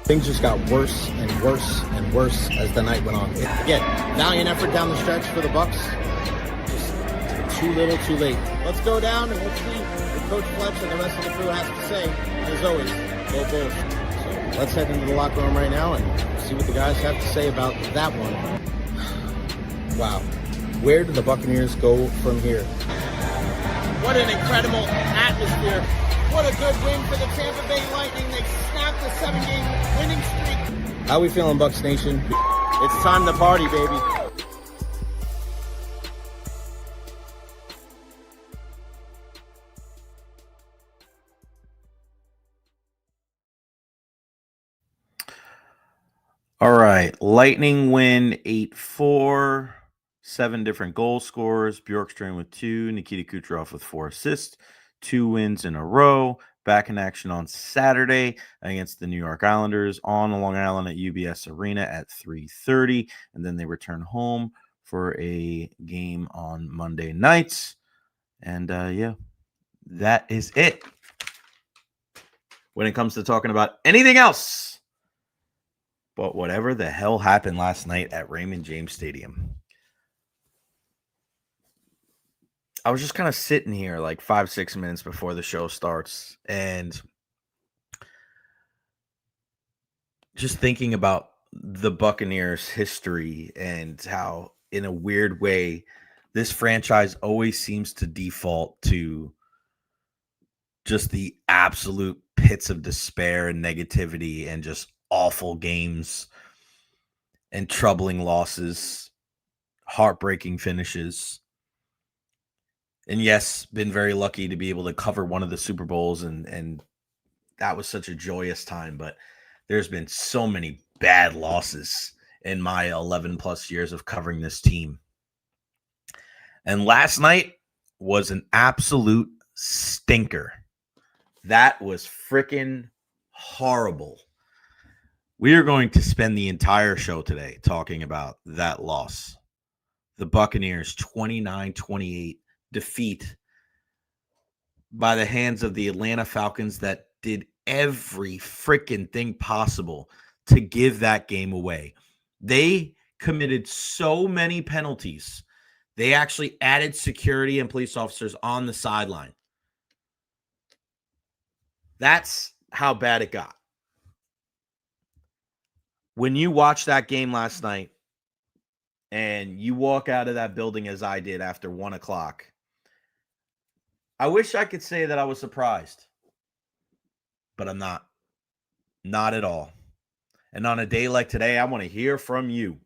Things just got worse and worse and worse as the night went on. Again, valiant effort down the stretch for the Bucks. Just too little, too late. Let's go down and let's see what Coach Fletch and the rest of the crew has to say. As always, go Bulls. So let's head into the locker room right now and see what the guys have to say about that one. Wow. Where do the Buccaneers go from here? What an incredible atmosphere. What a good win for the Tampa Bay Lightning. They snapped a 7-game winning streak. How we feeling, Bucs Nation? It's time to party, baby. All right. Lightning win 8-4. 7 different goal scorers. Bjorkstrand with 2. Nikita Kucherov with 4 assists. 2 wins in a row. Back in action on Saturday against the New York Islanders on Long Island at UBS Arena at 3:30. And then they return home for a game on Monday nights. And yeah, that is it. When it comes to talking about anything else but whatever the hell happened last night at Raymond James Stadium. I was just kind of sitting here like 5-6 minutes before the show starts and just thinking about the Buccaneers' history and how, in a weird way, this franchise always seems to default to just the absolute pits of despair and negativity and just awful games and troubling losses, heartbreaking finishes. And yes, been very lucky to be able to cover one of the Super Bowls, and that was such a joyous time. But there's been so many bad losses in my 11-plus years of covering this team. And last night was an absolute stinker. That was freaking horrible. We are going to spend the entire show today talking about that loss. The Buccaneers 29-28. Defeat by the hands of the Atlanta Falcons that did every freaking thing possible to give that game away. They committed so many penalties. They actually added security and police officers on the sideline. That's how bad it got. When you watch that game last night and you walk out of that building as I did after 1 o'clock, I wish I could say that I was surprised, but I'm not. Not at all. And on a day like today, I want to hear from you.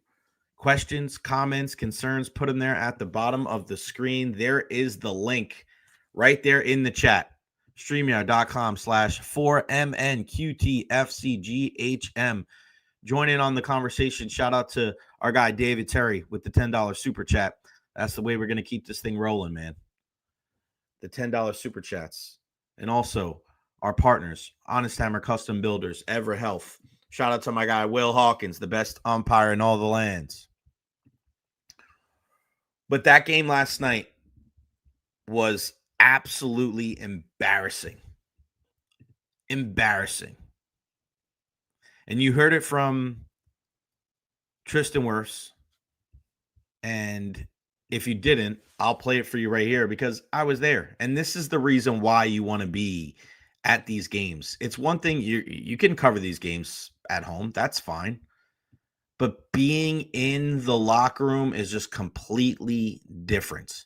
Questions, comments, concerns, put them there at the bottom of the screen. There is the link right there in the chat. StreamYard.com/4MNQTFCGHM. Join in on the conversation. Shout out to our guy, David Terry, with the $10 super chat. That's the way we're going to keep this thing rolling, man. The $10 super chats. And also our partners, Honest Hammer Custom Builders, Ever Health. Shout out to my guy, Will Hawkins, the best umpire in all the lands. But that game last night was absolutely embarrassing. Embarrassing. And you heard it from Tristan Wirfs. And if you didn't, I'll play it for you right here because I was there. And this is the reason why you want to be at these games. It's one thing, you can cover these games at home. That's fine. But being in the locker room is just completely different.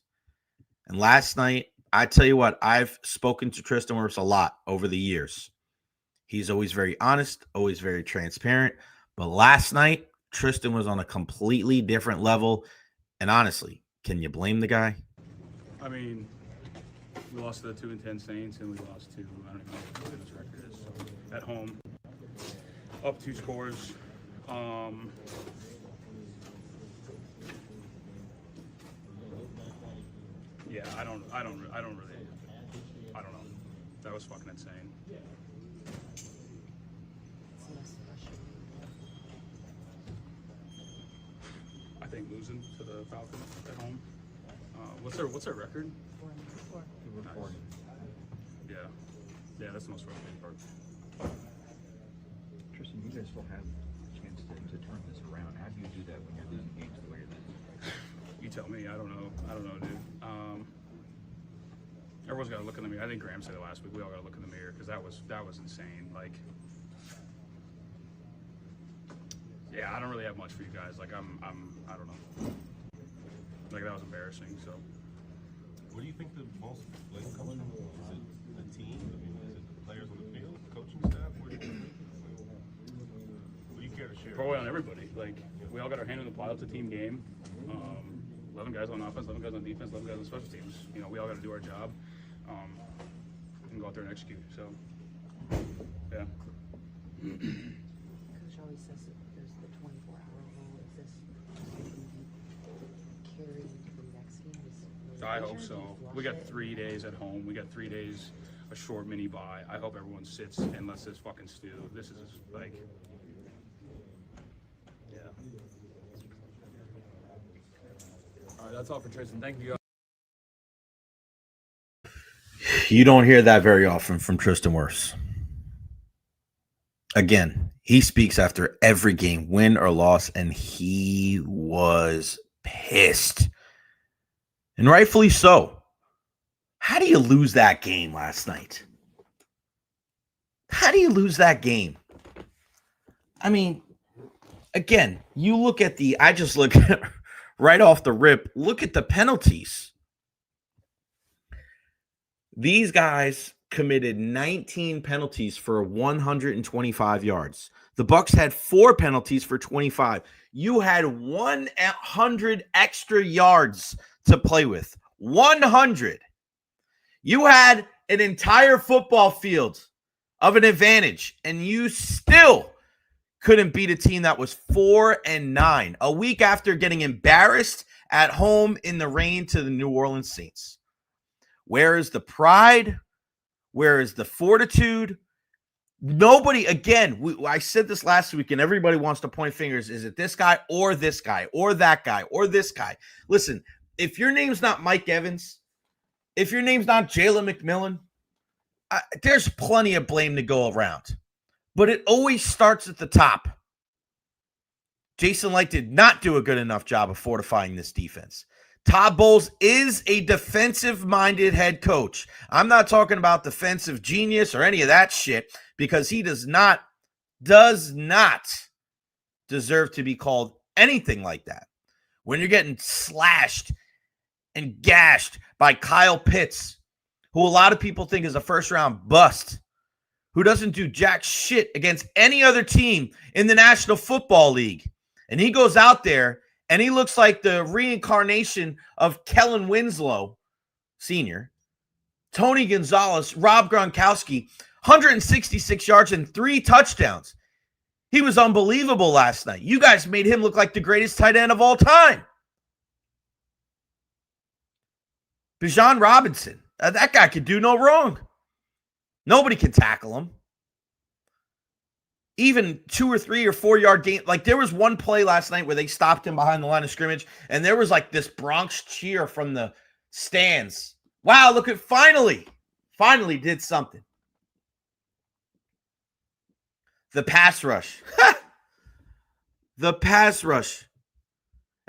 And last night, I tell you what, I've spoken to Tristan Wirfs a lot over the years. He's always very honest, always very transparent. But last night, Tristan was on a completely different level. And honestly, can you blame the guy? I mean, we lost to the 2-10 Saints, and we lost to, I don't even know what his record is. So, at home, up 2 scores. Yeah, I don't know. That was fucking insane. I think losing to the Falcons at home. What's their record? 4-4. Nice. Yeah, that's the most frustrating part. Tristan, you guys still have a chance to turn this around. How do you do that when you're losing games the way you're losing? You tell me. I don't know, dude. Everyone's got to look in the mirror. I think Graham said it last week. We all got to look in the mirror because that was insane. Like, yeah, I don't really have much for you guys. Like, I don't know. Like, that was embarrassing. So, Where do you think the most blame comes from? Is it the team? I mean, is it the players on the field, the coaching staff? What do you care to share? probably on everybody. Like, we all got our hand in the plow. It's a team game. 11 guys on offense, 11 guys on defense, 11 guys on special teams. You know, we all got to do our job and go out there and execute. So, yeah. Coach always says that there's the 24-hour rule. Is this carried into the next game? I hope so. We got 3 days at home. We got 3 days, a short mini bye. I hope everyone sits and lets this fucking stew. This is like, yeah. All right, that's all for Tristan. Thank you. You don't hear that very often from Tristan Wirfs. Again, he speaks after every game, win or loss, and he was pissed. And rightfully so. How do you lose that game last night? How do you lose that game? I mean, again, you look at I just look at right off the rip, look at the penalties. These guys committed 19 penalties for 125 yards. The Bucs had 4 penalties for 25. You had 100 extra yards to play with. 100. You had an entire football field of an advantage, and you still couldn't beat a team that was 4-9 a week after getting embarrassed at home in the rain to the New Orleans Saints. Where is the pride? Where is the fortitude? Nobody, again, I said this last week, and everybody wants to point fingers. Is it this guy or this guy or that guy or this guy? Listen, if your name's not Mike Evans, if your name's not Jalen McMillan, there's plenty of blame to go around. But it always starts at the top. Jason Licht did not do a good enough job of fortifying this defense. Todd Bowles is a defensive-minded head coach. I'm not talking about defensive genius or any of that shit because he does not deserve to be called anything like that. When you're getting slashed and gashed by Kyle Pitts, who a lot of people think is a first-round bust, who doesn't do jack shit against any other team in the National Football League. And he goes out there and he looks like the reincarnation of Kellen Winslow, Sr., Tony Gonzalez, Rob Gronkowski, 166 yards and 3 touchdowns. He was unbelievable last night. You guys made him look like the greatest tight end of all time. Bijan Robinson, that guy could do no wrong. Nobody can tackle him. Even 2 or 3 or 4 yard gain. Like there was one play last night where they stopped him behind the line of scrimmage, and there was like this Bronx cheer from the stands. Wow, look at finally did something. The pass rush. The pass rush.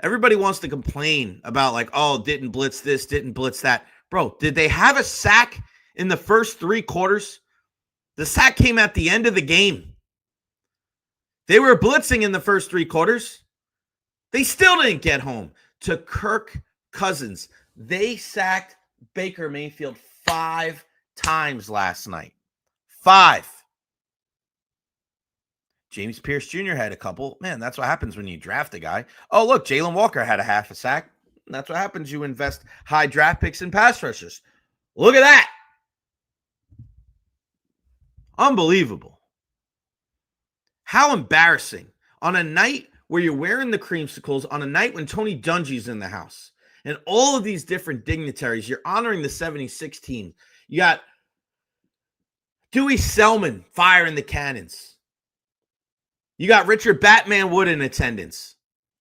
Everybody wants to complain about like, oh, didn't blitz this, didn't blitz that. Bro, did they have a sack in the first 3 quarters? The sack came at the end of the game. They were blitzing in the first 3 quarters. They still didn't get home. To Kirk Cousins, they sacked Baker Mayfield 5 times last night. 5. James Pierce Jr. had a couple. Man, that's what happens when you draft a guy. Oh, look, Jalen Walker had a half a sack. That's what happens. You invest high draft picks in pass rushers. Look at that. Unbelievable. How embarrassing. On a night where you're wearing the creamsicles, on a night when Tony Dungy's in the house, and all of these different dignitaries, you're honoring the 76 team. You got Dewey Selman firing the cannons. You got Richard Batman Wood in attendance.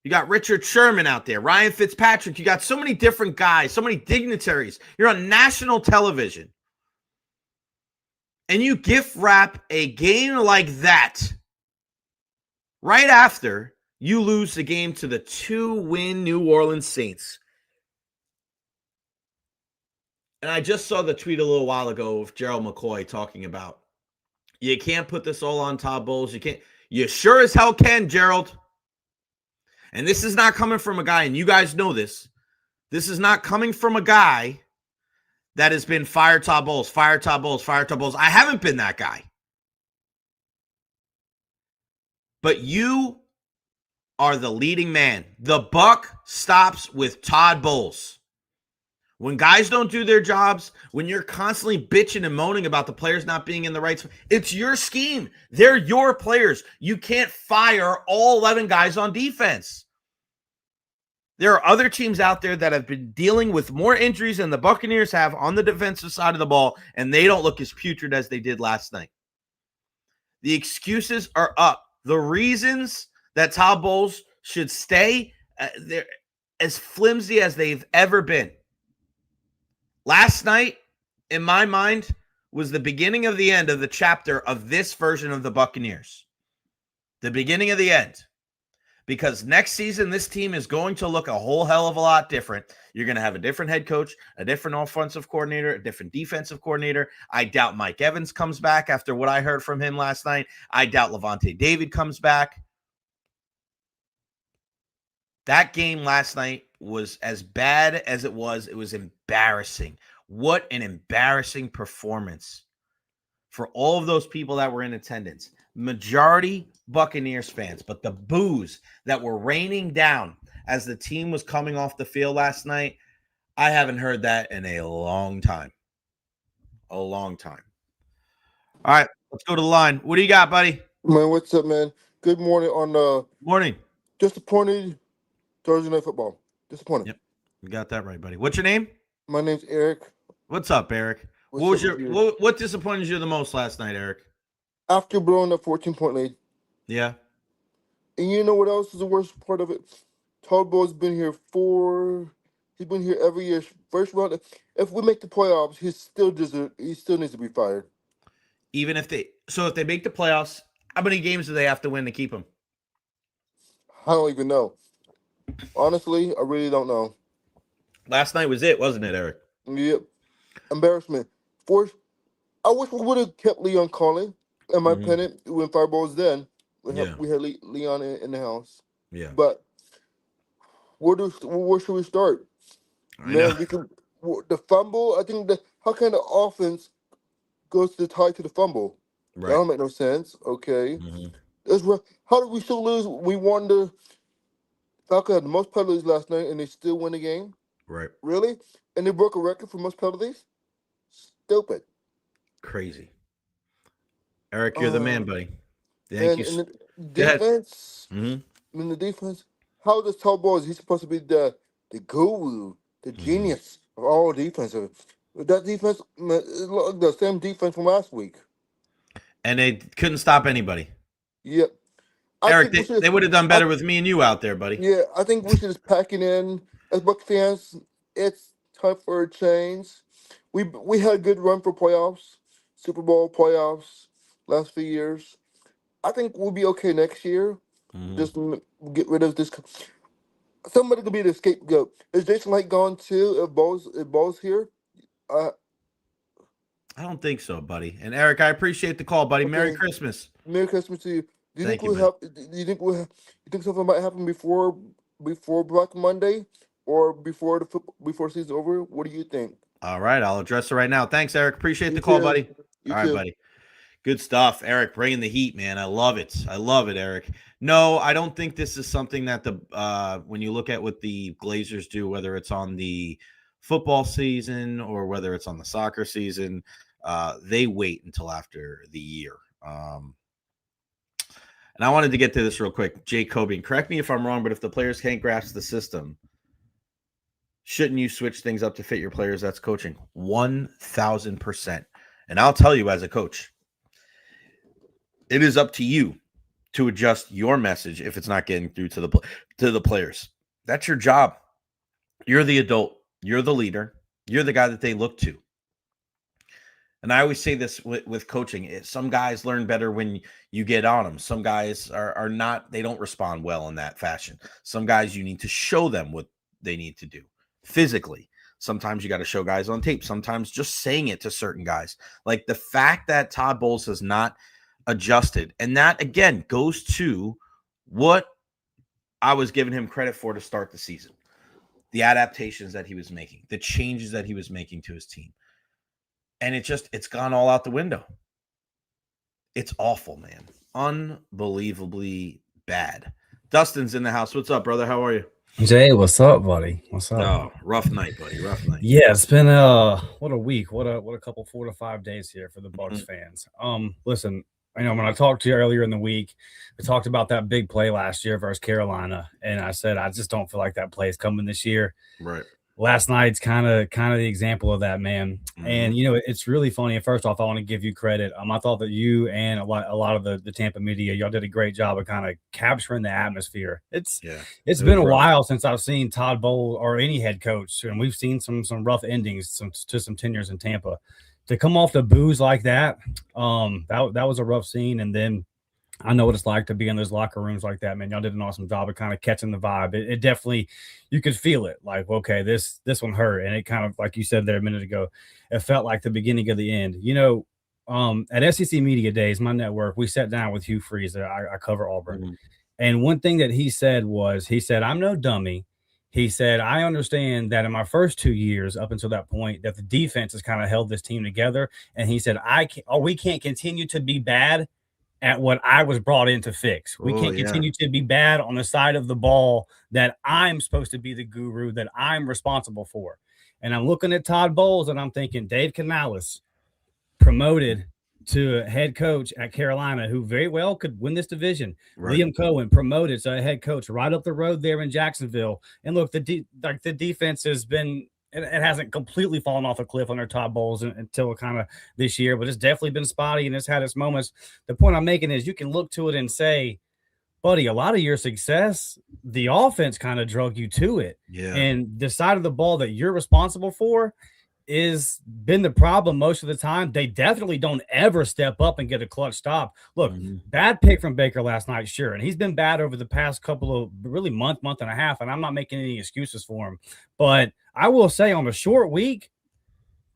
You got Richard Sherman out there, Ryan Fitzpatrick. You got so many different guys, so many dignitaries. You're on national television. And you gift wrap a game like that right after you lose the game to the 2-win New Orleans Saints. And I just saw the tweet a little while ago of Gerald McCoy talking about, you can't put this all on Todd Bowles. You can't. You sure as hell can, Gerald. And this is not coming from a guy, and you guys know this. This is not coming from a guy that has been fire Todd Bowles, fire Todd Bowles, fire Todd Bowles. I haven't been that guy. But you are the leading man. The buck stops with Todd Bowles. When guys don't do their jobs, when you're constantly bitching and moaning about the players not being in the right spot, it's your scheme. They're your players. You can't fire all 11 guys on defense. There are other teams out there that have been dealing with more injuries than the Buccaneers have on the defensive side of the ball, and they don't look as putrid as they did last night. The excuses are up. The reasons that Todd Bowles should stay, they're as flimsy as they've ever been. Last night, in my mind, was the beginning of the end of the chapter of this version of the Buccaneers. The beginning of the end. Because next season, this team is going to look a whole hell of a lot different. You're going to have a different head coach, a different offensive coordinator, a different defensive coordinator. I doubt Mike Evans comes back after what I heard from him last night. I doubt Levante David comes back. That game last night was as bad as it was embarrassing. What an embarrassing performance for all of those people that were in attendance. Majority Buccaneers fans, but the boos that were raining down as the team was coming off the field last night, I haven't heard that in a long time. A long time. All right, let's go to the line. What do you got, buddy? Man, what's up, man? Good morning on Morning. disappointed Thursday Night Football. Disappointed. Yep. You got that right, buddy. What's your name? My name's Eric. What's up, Eric? What disappointed you the most last night, Eric? After blowing a 14-point lead. Yeah. And you know what else is the worst part of it? Todd Bowles been here he's been here every year. First round. If we make the playoffs, he still needs to be fired. Even if they make the playoffs, how many games do they have to win to keep him? I don't even know. Honestly, I really don't know. Last night was it, wasn't it, Eric? Yep. Embarrassment. I wish we would have kept Leon Collin. In my opinion, when fired Bowles then. We had Leon in the house. Yeah. But where should we start? The fumble. I think how can the offense goes to the tie to the fumble? Right. That don't make no sense. Okay. Mm-hmm. How did we still lose? We won the Falcons had the most penalties last night, and they still win the game. Right. Really? And they broke a record for most penalties. Stupid. Crazy. Eric, you're the man, buddy. Thank you. And the defense. Mm-hmm. In the defense, how does Todd Bowles? He's supposed to be the guru, the genius of all defensive. That defense, the same defense from last week. And they couldn't stop anybody. Yep. Eric, they would have done better with me and you out there, buddy. Yeah, I think we should just pack it in. As Bucs fans, it's time for a change. We had a good run for playoffs, Super Bowl playoffs, last few years. I think we'll be okay next year. Just get rid of this. Somebody could be the scapegoat. Is Jason Licht gone too? If Bowles here? I don't think so, buddy. And Eric, I appreciate the call, buddy. Okay. Merry Christmas. Merry Christmas to you. Do you Thank think you, you think something might happen before Black Monday or before before season's over? What do you think? All right, I'll address it right now. Thanks, Eric. Appreciate You the call, too. buddy. You All right, too. buddy. Good stuff, Eric. Bringing the heat, man. I love it. I love it, Eric. No, I don't think this is something that when you look at what the Glazers do, whether it's on the football season or whether it's on the soccer season, they wait until after the year. And I wanted to get to this real quick. Jay Cobian, correct me if I'm wrong, but if the players can't grasp the system, shouldn't you switch things up to fit your players? That's coaching. 1,000%. And I'll tell you as a coach, it is up to you to adjust your message if it's not getting through to the players. That's your job. You're the adult. You're the leader. You're the guy that they look to. And I always say this with coaching. Some guys learn better when you get on them. Some guys are not, they don't respond well in that fashion. Some guys you need to show them what they need to do physically. Sometimes you got to show guys on tape. Sometimes just saying it to certain guys. Like the fact that Todd Bowles has not adjusted. And that, again, goes to what I was giving him credit for to start the season. The adaptations that he was making, the changes that he was making to his team. And it's gone all out the window. It's awful, man. Unbelievably bad. Dustin's in the house. What's up, brother? How are you? Jay, what's up, buddy? What's up? Oh, rough night, buddy. Rough night. Yeah, it's been what a week. What a couple 4 to 5 days here for the Bucks fans. Listen, I know when I talked to you earlier in the week, we talked about that big play last year versus Carolina, and I said I just don't feel like that play is coming this year. Right. Last night's kind of the example of that, man. And it's really funny. And first off, I want to give you credit. I thought that you and a lot of the Tampa media, y'all did a great job of kind of capturing the atmosphere. It's been a while since I've seen Todd Bowles or any head coach, and we've seen some rough endings to some tenures in Tampa. To come off the booze like that, that was a rough scene. And then I know what it's like to be in those locker rooms like that, man. Y'all did an awesome job of kind of catching the vibe. It definitely, you could feel it. Like, okay, this one hurt. And it kind of, like you said there a minute ago, it felt like the beginning of the end. At SEC Media Days, my network, we sat down with Hugh Freeze. I cover Auburn. And one thing that he said was, I'm no dummy. He said, I understand that in my first 2 years up until that point, that the defense has kind of held this team together. And he said, we can't continue to be bad at what I was brought in to fix. We can't continue to be bad on the side of the ball that I'm supposed to be the guru, that I'm responsible for. And I'm looking at Todd Bowles and I'm thinking Dave Canales promoted to a head coach at Carolina, who very well could win this division. Right. Liam Cohen promoted to a head coach right up the road there in Jacksonville. And look, the defense has been, it hasn't completely fallen off a cliff under Todd Bowles until kind of this year, but it's definitely been spotty and it's had its moments. The point I'm making is you can look to it and say, buddy, a lot of your success, the offense kind of drug you to it. Yeah. And the side of the ball that you're responsible for is been the problem most of the time. They definitely don't ever step up and get a clutch stop. Look, bad pick from Baker last night, sure. And he's been bad over the past couple of really month and a half, and I'm not making any excuses for him. But I will say on a short week,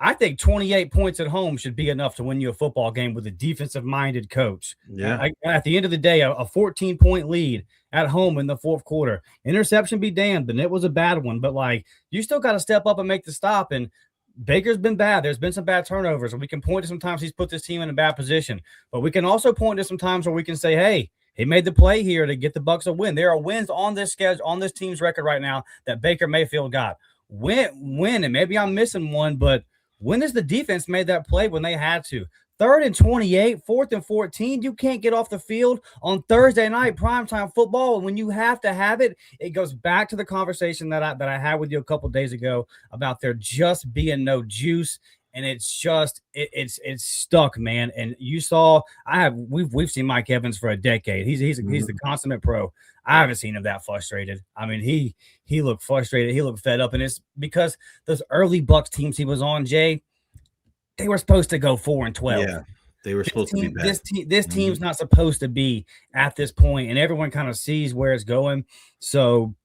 I think 28 points at home should be enough to win you a football game with a defensive-minded coach. Yeah. At the end of the day, a 14-point lead at home in the fourth quarter. Interception be damned, and it was a bad one. But, you still got to step up and make the stop. And Baker's been bad. There's been some bad turnovers, and we can point to sometimes he's put this team in a bad position. But we can also point to some times where we can say, hey, he made the play here to get the Bucs a win. There are wins on this schedule, on this team's record right now that Baker Mayfield got. Win, and maybe I'm missing one, but when has the defense made that play when they had to? 3rd and 28, 4th and 14. You can't get off the field on Thursday night primetime football. And when you have to have it, it goes back to the conversation that I had with you a couple of days ago about there just being no juice. And it's just it's stuck, man. And you saw we've seen Mike Evans for a decade. He's the consummate pro. I haven't seen him that frustrated. I mean, he looked frustrated. He looked fed up, and it's because those early Bucs teams he was on, Jay, they were supposed to go 4-12. Yeah, they were supposed to be bad. This team's not supposed to be at this point, and everyone kind of sees where it's going. So,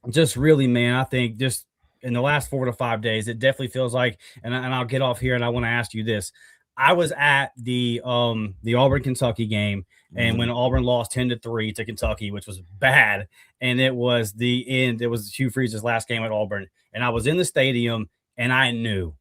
just really, man, I think just in the last 4 to 5 days, it definitely feels like, and I'll get off here, and I want to ask you this. I was at the Auburn-Kentucky game, and when Auburn lost 10-3 to Kentucky, which was bad, and it was the end. It was Hugh Freeze's last game at Auburn, and I was in the stadium, and I knew,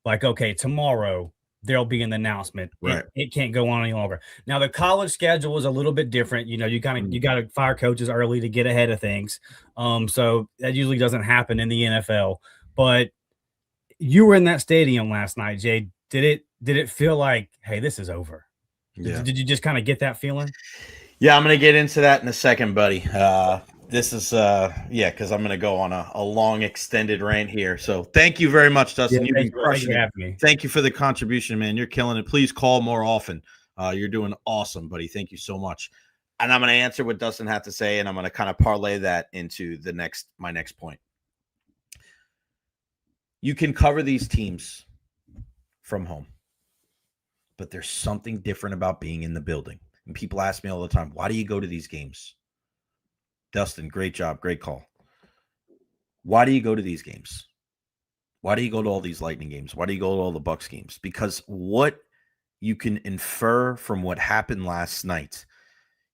like, okay, tomorrow there'll be an announcement. Right. It can't go on any longer. Now, the college schedule is a little bit different. You got to fire coaches early to get ahead of things. So that usually doesn't happen in the NFL. But you were in that stadium last night, Jay. Did it feel like, hey, this is over? Yeah. Did you just kind of get that feeling? Yeah, I'm going to get into that in a second, buddy. This is because I'm going to go on a long extended rant here. So thank you very much, Dustin. You've been crushing it. Thank you for the contribution, man. You're killing it. Please call more often. You're doing awesome, buddy. Thank you so much. And I'm going to answer what Dustin had to say, and I'm going to kind of parlay that into my next point. You can cover these teams from home. But there's something different about being in the building. And people ask me all the time, why do you go to these games? Dustin, great job. Great call. Why do you go to these games? Why do you go to all these Lightning games? Why do you go to all the Bucks games? Because what you can infer from what happened last night,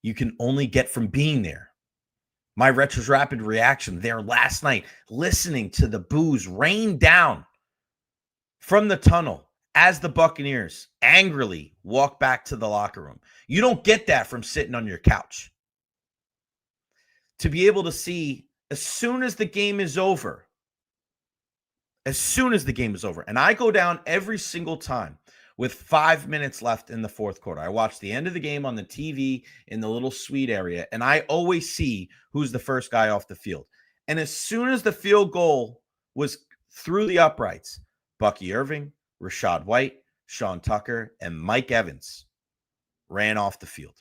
you can only get from being there. My Recher's rapid reaction there last night, listening to the boos rain down from the tunnel as the Buccaneers angrily walk back to the locker room. You don't get that from sitting on your couch. To be able to see as soon as the game is over, and I go down every single time with 5 minutes left in the fourth quarter. I watch the end of the game on the TV in the little suite area, and I always see who's the first guy off the field. And as soon as the field goal was through the uprights, Bucky Irving, Rashad White, Sean Tucker, and Mike Evans ran off the field.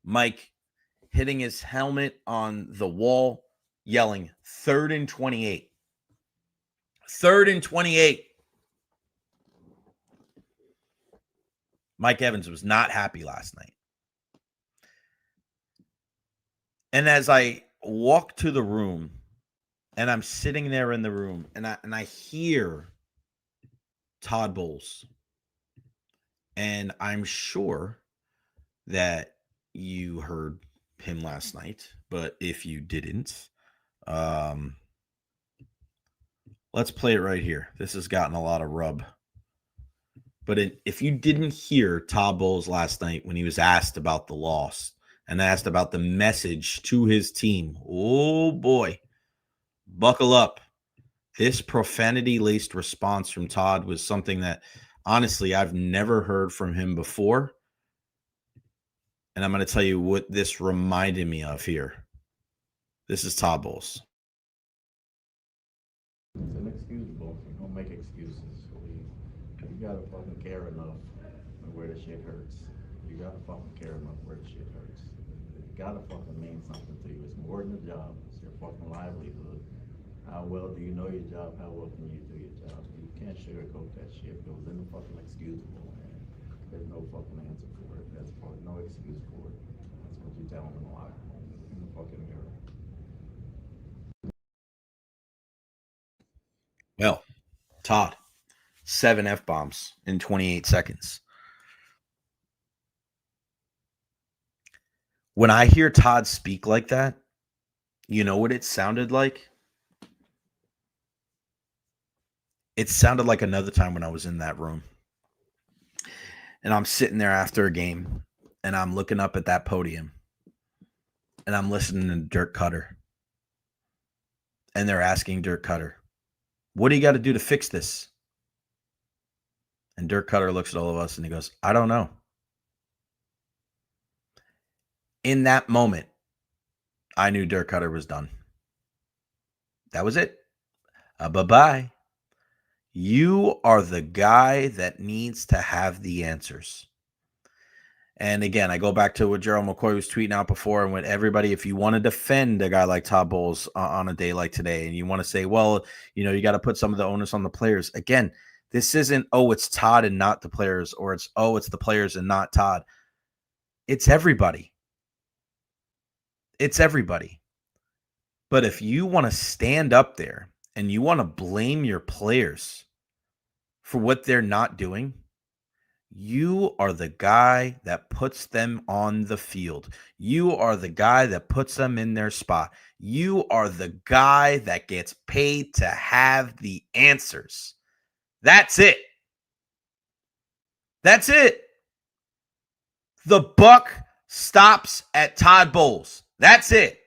Mike hitting his helmet on the wall, yelling, 3rd and 28. 3rd and 28. Mike Evans was not happy last night. And as I walk to the room, and I'm sitting there in the room, and I hear Todd Bowles, and I'm sure that you heard him last night, but if you didn't, let's play it right here. This has gotten a lot of rub. But if you didn't hear Todd Bowles last night when he was asked about the loss and asked about the message to his team, oh boy, buckle up. This profanity-laced response from Todd was something that, honestly, I've never heard from him before. And I'm going to tell you what this reminded me of here. This is Todd Bowles. It's inexcusable. You don't make excuses. You gotta fucking care enough where the shit hurts. You gotta fucking care enough where the shit hurts. It gotta fucking mean something to you. It's more than a job. It's your fucking livelihood. How well do you know your job? How well can you do your job? You can't sugarcoat that shit. If it was in the fucking excusable, man, there's no fucking answer for it. There's no excuse for it. That's what you tell them in the locker room, in the fucking mirror. Well, Todd, 7 F-bombs in 28 seconds. When I hear Todd speak like that, you know what it sounded like? It sounded like another time when I was in that room. And I'm sitting there after a game, and I'm looking up at that podium, and I'm listening to Dirk Cutter. And they're asking Dirk Cutter, what do you got to do to fix this? And Dirk Cutter looks at all of us and he goes, I don't know. In that moment, I knew Dirk Cutter was done. That was it. Bye-bye. You are the guy that needs to have the answers. And again, I go back to what Gerald McCoy was tweeting out before, and with everybody, if you want to defend a guy like Todd Bowles on a day like today, and you want to say, well, you know, you got to put some of the onus on the players. Again, this isn't, oh, it's Todd and not the players, or it's, oh, it's the players and not Todd. It's everybody. It's everybody. But if you want to stand up there and you want to blame your players for what they're not doing, you are the guy that puts them on the field. You are the guy that puts them in their spot. You are the guy that gets paid to have the answers. That's it. That's it. The buck stops at Todd Bowles. That's it.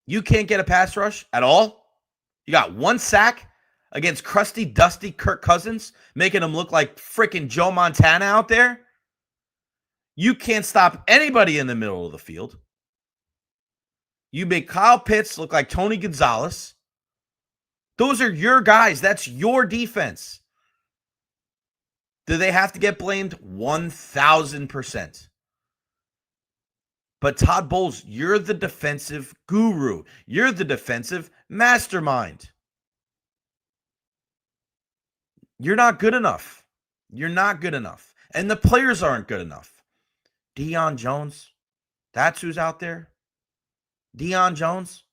You can't get a pass rush at all. You got 1 sack against crusty, dusty Kirk Cousins, making him look like freaking Joe Montana out there. You can't stop anybody in the middle of the field. You make Kyle Pitts look like Tony Gonzalez. Those are your guys. That's your defense. Do they have to get blamed? 1,000%. But Todd Bowles, you're the defensive guru. You're the defensive mastermind. You're not good enough. You're not good enough. And the players aren't good enough. Deion Jones, that's who's out there. Deion Jones,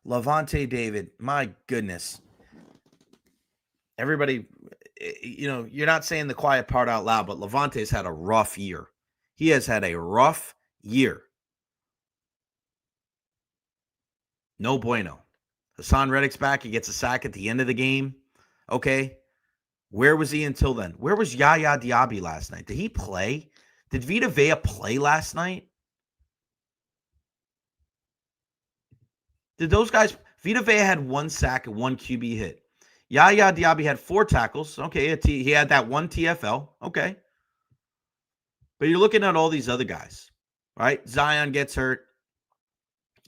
Levante David, my goodness. Everybody, you're not saying the quiet part out loud, but Levante's had a rough year. He has had a rough year. No bueno. Hassan Reddick's back. He gets a sack at the end of the game. Okay. Where was he until then? Where was Yaya Diaby last night? Did he play? Did Vita Vea play last night? Did those guys? Vita Vea had 1 sack and 1 QB hit. Yaya Diaby had 4 tackles. Okay, he had that 1 TFL. Okay. But you're looking at all these other guys, right? Zion gets hurt.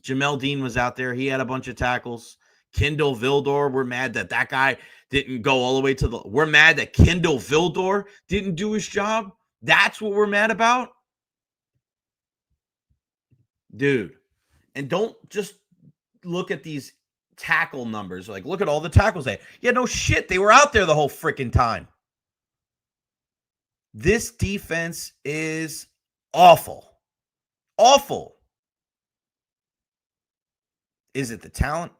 Jamel Dean was out there. He had a bunch of tackles. Kendall Vildor, we're mad that guy didn't go all the way to the... We're mad that Kendall Vildor didn't do his job. That's what we're mad about? Dude. And don't just look at these tackle numbers. Like, look at all the tackles they had. Yeah, no shit. They were out there the whole freaking time. This defense is awful. Awful. Is it the talent?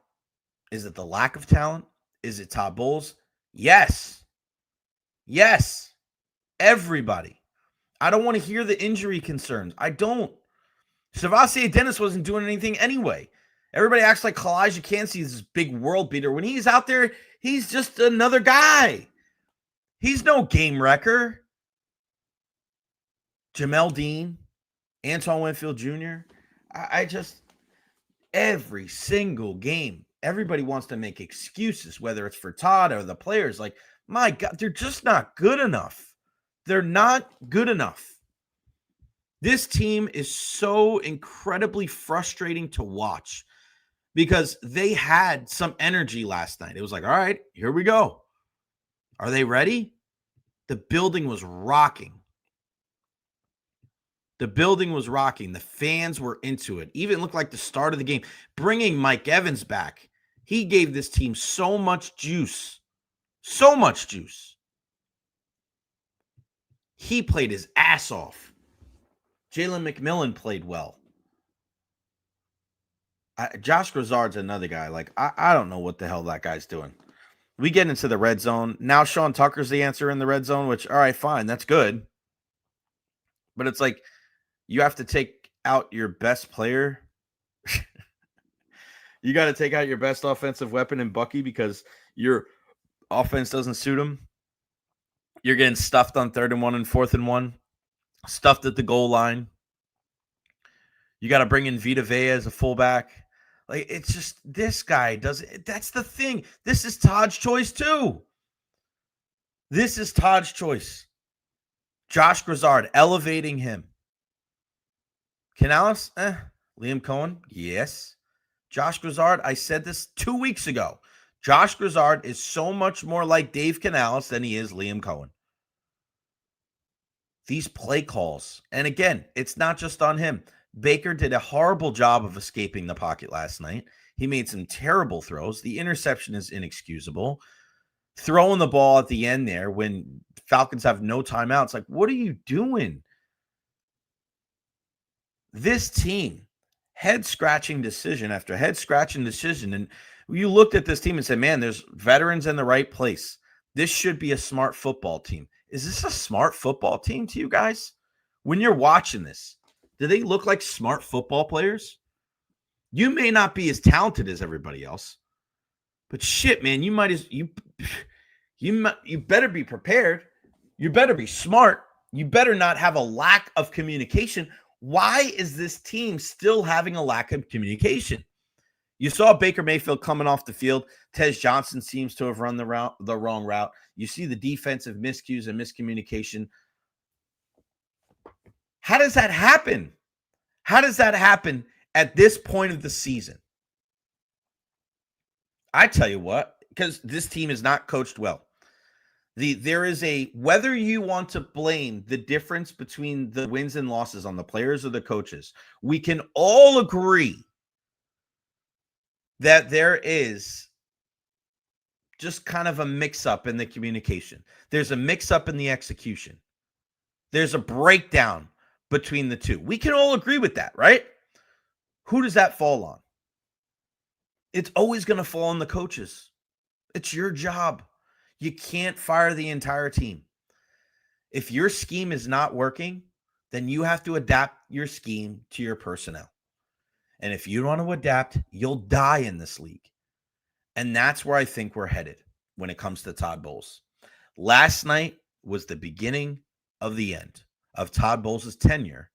Is it the lack of talent? Is it Todd Bowles? Yes. Yes. Everybody. I don't want to hear the injury concerns. I don't. Savassi Dennis wasn't doing anything anyway. Everybody acts like Kalijah Kancey is this big world beater. When he's out there, he's just another guy. He's no game wrecker. Jamel Dean, Antoine Winfield Jr. I just, every single game, everybody wants to make excuses, whether it's for Todd or the players. Like, my God, they're just not good enough. They're not good enough. This team is so incredibly frustrating to watch because they had some energy last night. It was like, all right, here we go. Are they ready? The building was rocking. The building was rocking. The fans were into it. Even looked like the start of the game. Bringing Mike Evans back, he gave this team so much juice. So much juice. He played his ass off. Jalen McMillan played well. Josh Grizzard's another guy. Like, I don't know what the hell that guy's doing. We get into the red zone. Now Sean Tucker's the answer in the red zone, which, all right, fine. That's good. But it's like, you have to take out your best player. You got to take out your best offensive weapon in Bucky because your offense doesn't suit him. You're getting stuffed on 3rd and 1 and 4th and 1. Stuffed at the goal line. You got to bring in Vita Vea as a fullback. Like, it's just, this guy does it. That's the thing. This is Todd's choice too. This is Todd's choice. Josh Grizzard, elevating him. Canales? Liam Cohen? Yes. Josh Grizzard, I said this 2 weeks ago. Josh Grizzard is so much more like Dave Canales than he is Liam Cohen. These play calls, and again, it's not just on him. Baker did a horrible job of escaping the pocket last night. He made some terrible throws. The interception is inexcusable. Throwing the ball at the end there when Falcons have no timeout. It's like, what are you doing? This team, head-scratching decision after head-scratching decision. And you looked at this team and said, man, there's veterans in the right place. This should be a smart football team. Is this a smart football team to you guys? When you're watching this, do they look like smart football players? You may not be as talented as everybody else, but shit, man, you better be prepared. You better be smart. You better not have a lack of communication. Why is this team still having a lack of communication? You saw Baker Mayfield coming off the field. Tez Johnson seems to have run the wrong route. You see the defensive miscues and miscommunication. How does that happen? How does that happen at this point of the season? I tell you what, because this team is not coached well. There is whether you want to blame the difference between the wins and losses on the players or the coaches, we can all agree that there is just kind of a mix-up in the communication. There's a mix-up in the execution. There's a breakdown between the two. We can all agree with that, right? Who does that fall on? It's always going to fall on the coaches. It's your job. You can't fire the entire team. If your scheme is not working, then you have to adapt your scheme to your personnel. And if you don't want to adapt, you'll die in this league. And that's where I think we're headed when it comes to Todd Bowles. Last night was the beginning of the end of Todd Bowles' tenure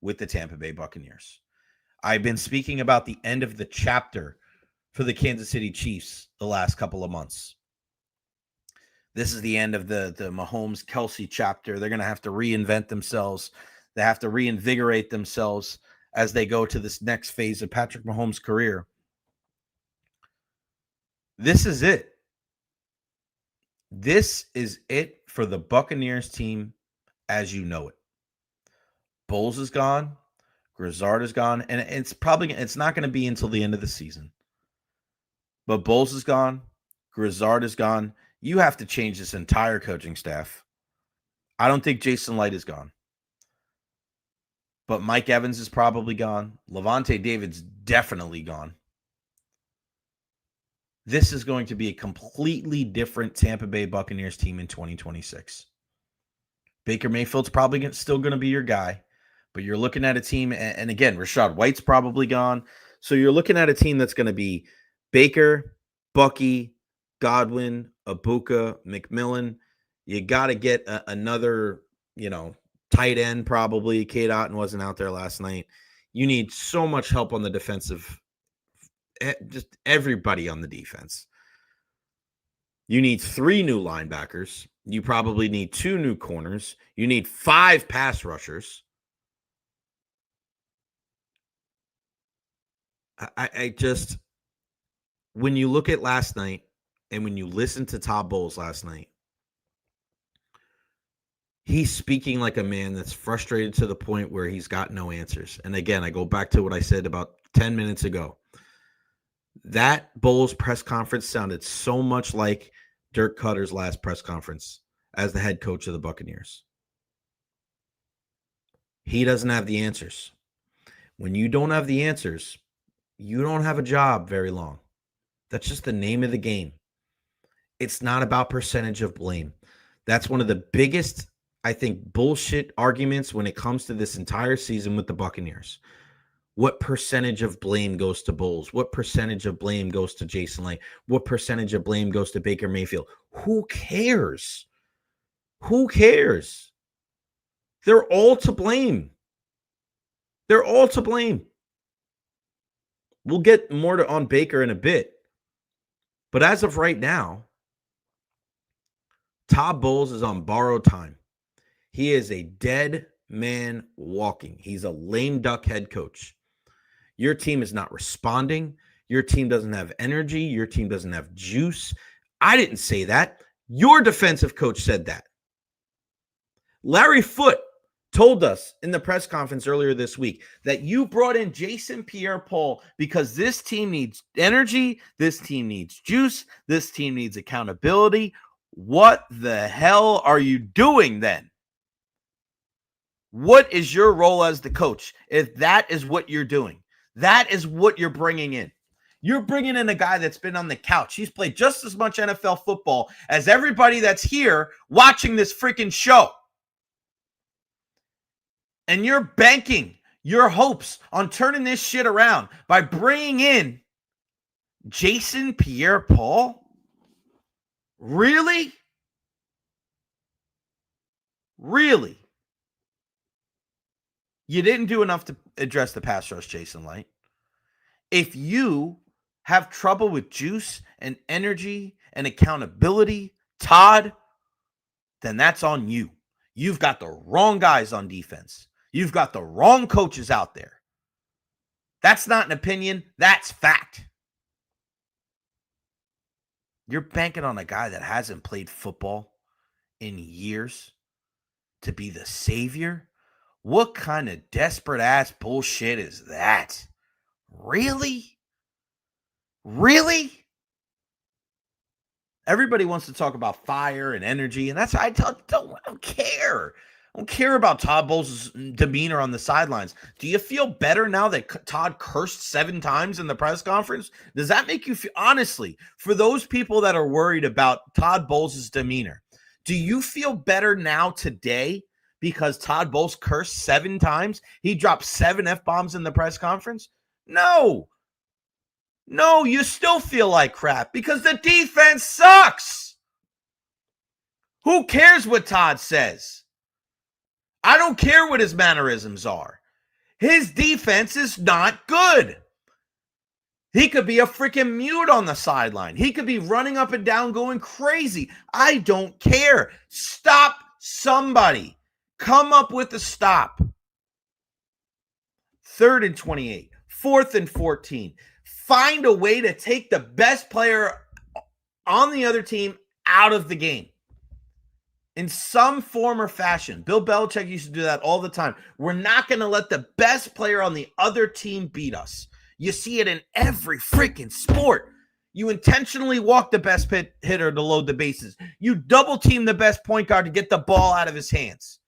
with the Tampa Bay Buccaneers. I've been speaking about the end of the chapter for the Kansas City Chiefs the last couple of months. This is the end of the Mahomes-Kelsey chapter. They're going to have to reinvent themselves. They have to reinvigorate themselves as they go to this next phase of Patrick Mahomes' career. This is it. This is it for the Buccaneers team as you know it. Bowles is gone. Grizzard is gone. And it's not going to be until the end of the season. But Bowles is gone. Grizzard is gone. You have to change this entire coaching staff. I don't think Jason Licht is gone. But Mike Evans is probably gone. Levante David's definitely gone. This is going to be a completely different Tampa Bay Buccaneers team in 2026. Baker Mayfield's probably still going to be your guy, but you're looking at a team, and again, Rachaad White's probably gone. So you're looking at a team that's going to be Baker, Bucky, Godwin, Abuka, McMillan. You got to get another, tight end probably. Cade Otton wasn't out there last night. You need so much help on the defensive, just everybody on the defense. You need 3 new linebackers. You probably need 2 new corners. You need 5 pass rushers. I just, when you look at last night and when you listen to Todd Bowles last night, he's speaking like a man that's frustrated to the point where he's got no answers. And again, I go back to what I said about 10 minutes ago. That Bowles press conference sounded so much like Dirk Cutter's last press conference as the head coach of the Buccaneers. He doesn't have the answers. When you don't have the answers, you don't have a job very long. That's just the name of the game. It's not about percentage of blame. That's one of the biggest, I think, bullshit arguments when it comes to this entire season with the Buccaneers. What percentage of blame goes to Bowles? What percentage of blame goes to Jason Licht? What percentage of blame goes to Baker Mayfield? Who cares? Who cares? They're all to blame. They're all to blame. We'll get more on Baker in a bit. But as of right now, Todd Bowles is on borrowed time. He is a dead man walking. He's a lame duck head coach. Your team is not responding. Your team doesn't have energy. Your team doesn't have juice. I didn't say that. Your defensive coach said that. Larry Foote told us in the press conference earlier this week that you brought in Jason Pierre-Paul because this team needs energy, this team needs juice, this team needs accountability. What the hell are you doing then? What is your role as the coach if that is what you're doing? That is what you're bringing in. You're bringing in a guy that's been on the couch. He's played just as much NFL football as everybody that's here watching this freaking show. And you're banking your hopes on turning this shit around by bringing in Jason Pierre-Paul? Really? Really? You didn't do enough to address the pass rush, Jason Licht. If you have trouble with juice and energy and accountability, Todd, then that's on you. You've got the wrong guys on defense. You've got the wrong coaches out there. That's not an opinion. That's fact. You're banking on a guy that hasn't played football in years to be the savior? What kind of desperate ass bullshit is that? Really? Really? Everybody wants to talk about fire and energy, and that's I don't care. I don't care about Todd Bowles' demeanor on the sidelines. Do you feel better now that Todd cursed 7 times in the press conference? Does that make you feel, honestly, for those people that are worried about Todd Bowles' demeanor, do you feel better now today because Todd Bowles cursed 7 times? He dropped 7 F-bombs in the press conference? No. No, you still feel like crap because the defense sucks. Who cares what Todd says? I don't care what his mannerisms are. His defense is not good. He could be a freaking mute on the sideline. He could be running up and down going crazy. I don't care. Stop somebody. Come up with a stop. 3rd and 28. 4th and 14. Find a way to take the best player on the other team out of the game in some form or fashion. Bill Belichick used to do that all the time. We're not going to let the best player on the other team beat us. You see it in every freaking sport. You intentionally walk the best hitter to load the bases. You double team the best point guard to get the ball out of his hands.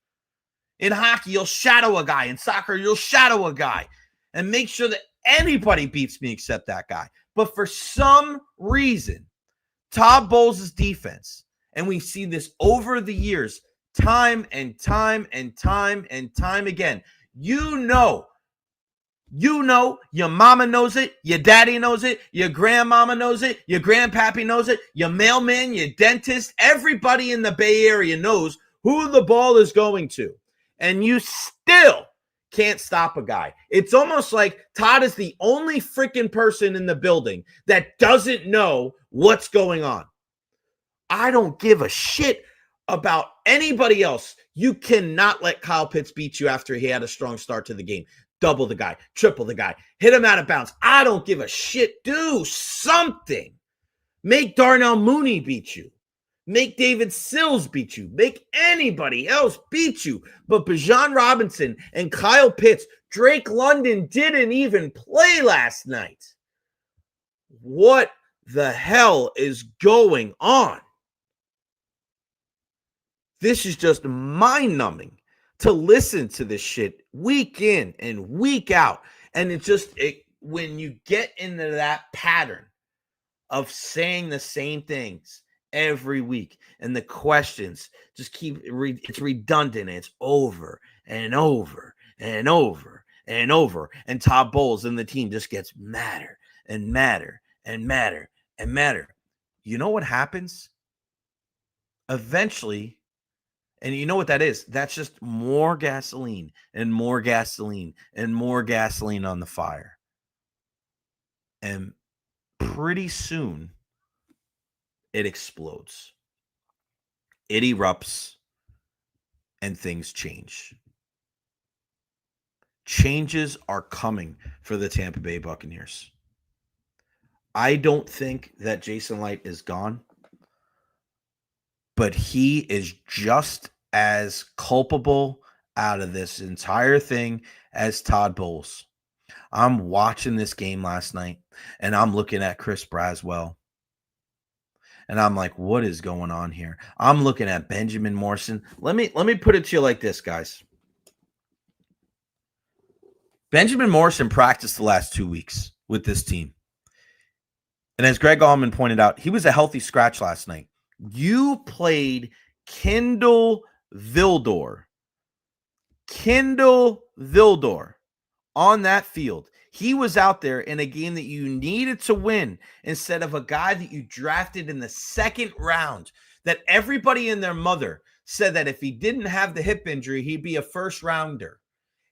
In hockey, you'll shadow a guy. In soccer, you'll shadow a guy and make sure that anybody beats me except that guy. But for some reason, Todd Bowles' defense, and we've seen this over the years, time and time and time and time again. You know, your mama knows it, your daddy knows it, your grandmama knows it, your grandpappy knows it, your mailman, your dentist, everybody in the Bay Area knows who the ball is going to. And you still can't stop a guy. It's almost like Todd is the only freaking person in the building that doesn't know what's going on. I don't give a shit about anybody else. You cannot let Kyle Pitts beat you after he had a strong start to the game. Double the guy, triple the guy, hit him out of bounds. I don't give a shit. Do something. Make Darnell Mooney beat you. Make David Sills beat you. Make anybody else beat you. But Bijan Robinson and Kyle Pitts, Drake London didn't even play last night. What the hell is going on? This is just mind-numbing to listen to this shit week in and week out. And when you get into that pattern of saying the same things every week and the questions just it's redundant. It's over and over and over and over. And Todd Bowles and the team just gets madder and madder and madder and madder. You know what happens? Eventually, and you know what that is? That's just more gasoline and more gasoline and more gasoline on the fire. And pretty soon, it explodes. It erupts and things change. Changes are coming for the Tampa Bay Buccaneers. I don't think that Jason Licht is gone, but he is just as culpable out of this entire thing as Todd Bowles. I'm watching this game last night, and I'm looking at Chris Braswell. And I'm like, what is going on here? I'm looking at Benjamin Morrison. Let me put it to you like this, guys. Benjamin Morrison practiced the last 2 weeks with this team. And as Greg Allman pointed out, he was a healthy scratch last night. You played Kindle Vildor on that field. He was out there in a game that you needed to win instead of a guy that you drafted in the 2nd round that everybody and their mother said that if he didn't have the hip injury, he'd be a 1st rounder.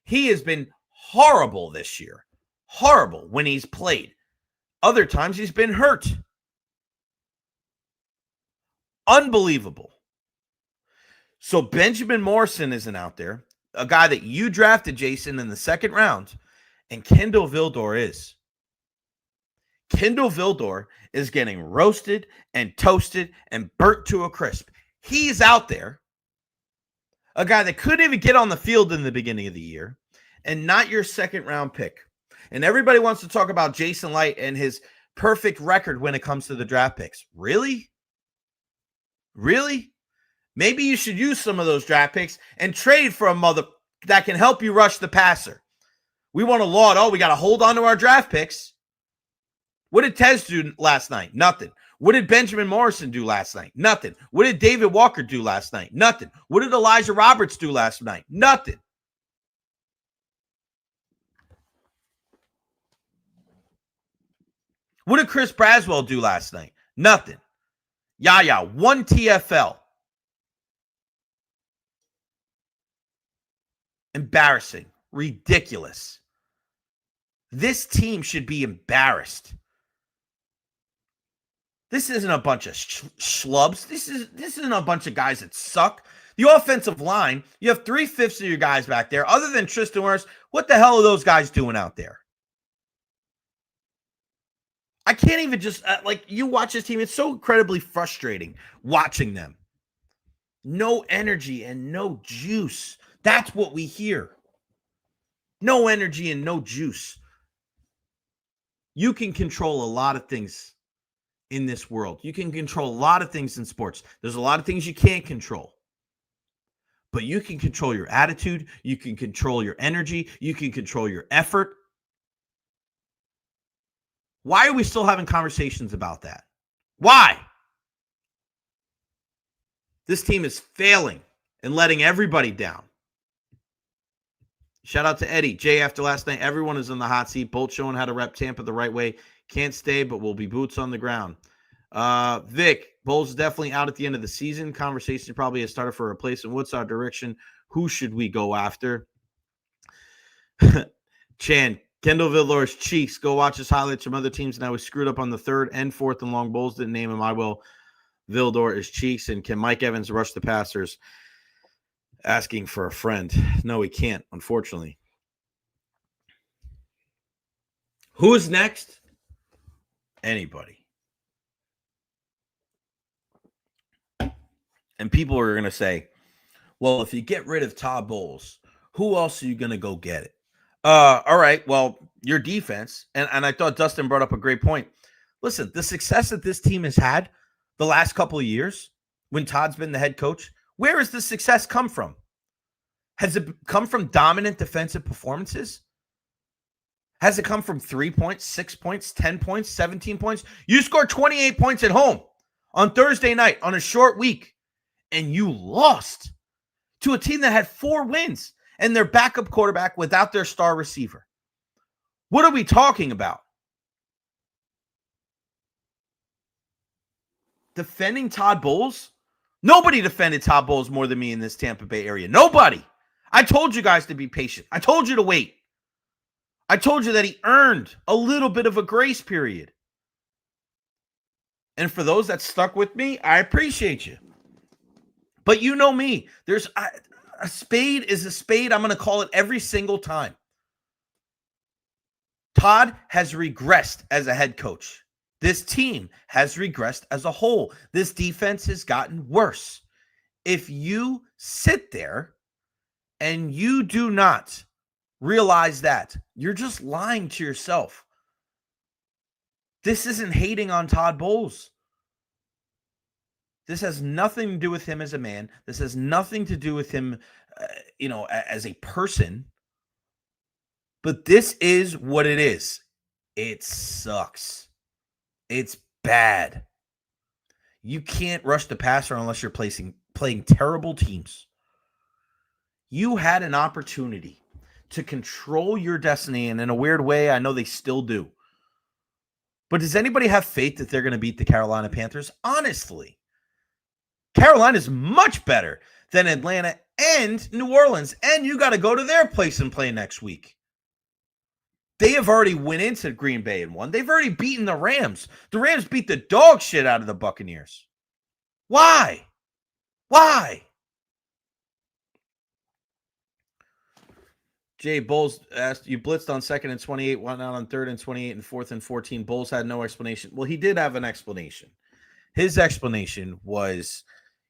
He has been horrible this year. Horrible when he's played. Other times he's been hurt. Unbelievable. So Benjamin Morrison isn't out there, a guy that you drafted, Jason, in the 2nd round, and Kindle Vildor is. Kindle Vildor is getting roasted and toasted and burnt to a crisp. He's out there, a guy that couldn't even get on the field in the beginning of the year, and not your 2nd round pick. And everybody wants to talk about Jason Licht and his perfect record when it comes to the draft picks. Really? Really? Maybe you should use some of those draft picks and trade for a mother that can help you rush the passer. We want to laud, we got to hold on to our draft picks. What did Tez do last night? Nothing. What did Benjamin Morrison do last night? Nothing. What did David Walker do last night? Nothing. What did Elijah Roberts do last night? Nothing. What did Chris Braswell do last night? Nothing. Yaya, 1 TFL. Embarrassing. Ridiculous. This team should be embarrassed. This isn't a bunch of schlubs. This isn't a bunch of guys that suck. The offensive line, you have 3/5 of your guys back there. Other than Tristan Wirfs, what the hell are those guys doing out there? I can't even just, you watch this team. It's so incredibly frustrating watching them. No energy and no juice. That's what we hear. No energy and no juice. You can control a lot of things in this world. You can control a lot of things in sports. There's a lot of things you can't control. But you can control your attitude. You can control your energy. You can control your effort. Why are we still having conversations about that? Why? This team is failing and letting everybody down. Shout out to Eddie. Jay, after last night, everyone is in the hot seat. Both showing how to rep Tampa the right way. Can't stay, but will be boots on the ground. Vic, Bowles is definitely out at the end of the season. Conversation probably has started for a replacement. What's our direction? Who should we go after? Chan, Kendall Villar's cheeks. Go watch his highlights from other teams. Now we screwed up on the 3rd and 4th and long. Bowles didn't name him. I will. Vildor is cheeks. And can Mike Evans rush the passers? Asking for a friend. No, he can't, unfortunately. Who is next? Anybody. And people are going to say, well, if you get rid of Todd Bowles, who else are you going to go get it? All right, well, your defense, and I thought Dustin brought up a great point. Listen, the success that this team has had the last couple of years when Todd's been the head coach, where has the success come from? Has it come from dominant defensive performances? Has it come from 3 points, 6 points, 10 points, 17 points? You scored 28 points at home on Thursday night on a short week, and you lost to a team that had 4 wins and their backup quarterback without their star receiver. What are we talking about? Defending Todd Bowles? Nobody defended Todd Bowles more than me in this Tampa Bay area. Nobody. I told you guys to be patient. I told you to wait. I told you that he earned a little bit of a grace period. And for those that stuck with me, I appreciate you. But you know me. There's a spade is a spade. I'm going to call it every single time. Todd has regressed as a head coach. This team has regressed as a whole. This defense has gotten worse. If you sit there and you do not realize that, you're just lying to yourself. This isn't hating on Todd Bowles. This has nothing to do with him as a man. This has nothing to do with him, as a person. But this is what it is. It sucks. It's bad. You can't rush the passer unless you're playing terrible teams. You had an opportunity to control your destiny, and in a weird way, I know they still do. But does anybody have faith that they're going to beat the Carolina Panthers? Honestly, Carolina is much better than Atlanta and New Orleans, and you got to go to their place and play next week. They have already went into Green Bay and won. They've already beaten the Rams. The Rams beat the dog shit out of the Buccaneers. Why? Why? Jay Bowles asked, you blitzed on 2nd and 28, went out on 3rd and 28 and 4th and 14. Bowles had no explanation. Well, he did have an explanation. His explanation was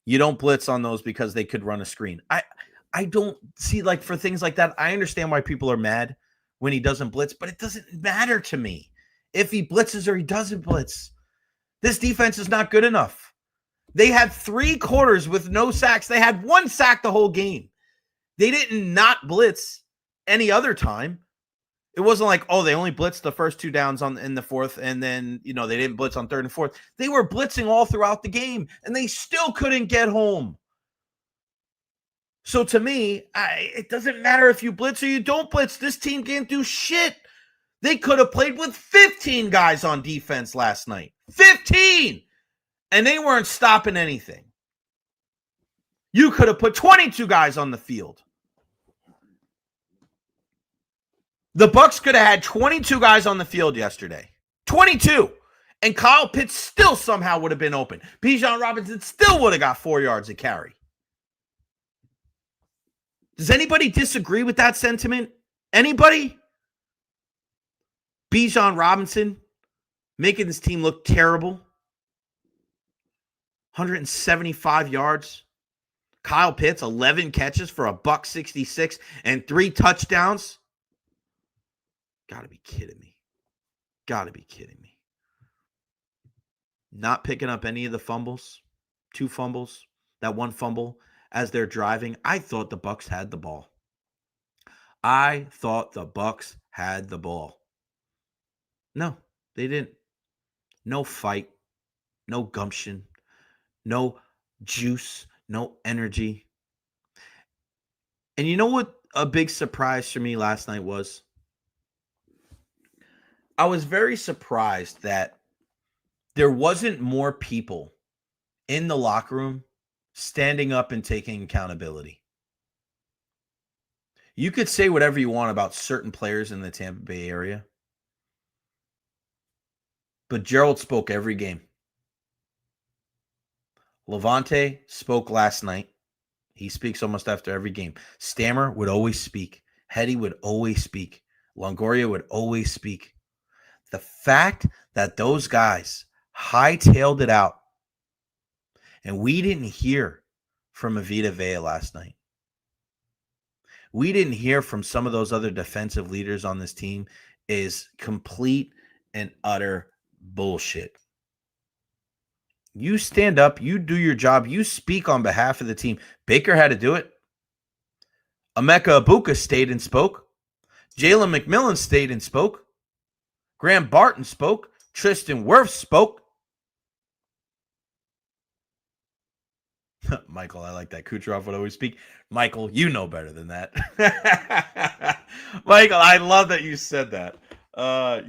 you don't blitz on those because they could run a screen. I don't see, for things like that, I understand why people are mad when he doesn't blitz, but it doesn't matter to me if he blitzes or he doesn't blitz. This defense is not good enough. They had 3 quarters with no sacks. They had 1 sack the whole game. They didn't not blitz any other time. It wasn't like, oh, they only blitzed the first 2 downs in the fourth, and then, they didn't blitz on third and fourth. They were blitzing all throughout the game, and they still couldn't get home. So to me, it doesn't matter if you blitz or you don't blitz. This team can't do shit. They could have played with 15 guys on defense last night. 15! And they weren't stopping anything. You could have put 22 guys on the field. The Bucs could have had 22 guys on the field yesterday. 22. And Kyle Pitts still somehow would have been open. Bijan Robinson still would have got 4 yards a carry. Does anybody disagree with that sentiment? Anybody? Bijan Robinson making this team look terrible. 175 yards. Kyle Pitts, 11 catches for $166 and 3 touchdowns. Gotta be kidding me. Gotta be kidding me. Not picking up any of the fumbles. 2 fumbles. That 1 fumble as they're driving. I thought the Bucs had the ball. I thought the Bucs had the ball. No, they didn't. No fight. No gumption. No juice. No energy. And you know what a big surprise for me last night was? I was very surprised that there wasn't more people in the locker room standing up and taking accountability. You could say whatever you want about certain players in the Tampa Bay area, but Gerald spoke every game. Levante spoke last night. He speaks almost after every game. Stammer would always speak. Hetty would always speak. Longoria would always speak. The fact that those guys hightailed it out and we didn't hear from Avita Vea last night. We didn't hear from some of those other defensive leaders on this team is complete and utter bullshit. You stand up, you do your job, you speak on behalf of the team. Baker had to do it. Emeka Ibuka stayed and spoke. Jalen McMillan stayed and spoke. Graham Barton spoke. Tristan Wirfs spoke. Michael, I like that. Kucherov would always speak. Michael, you know better than that. Michael, I love that you said that.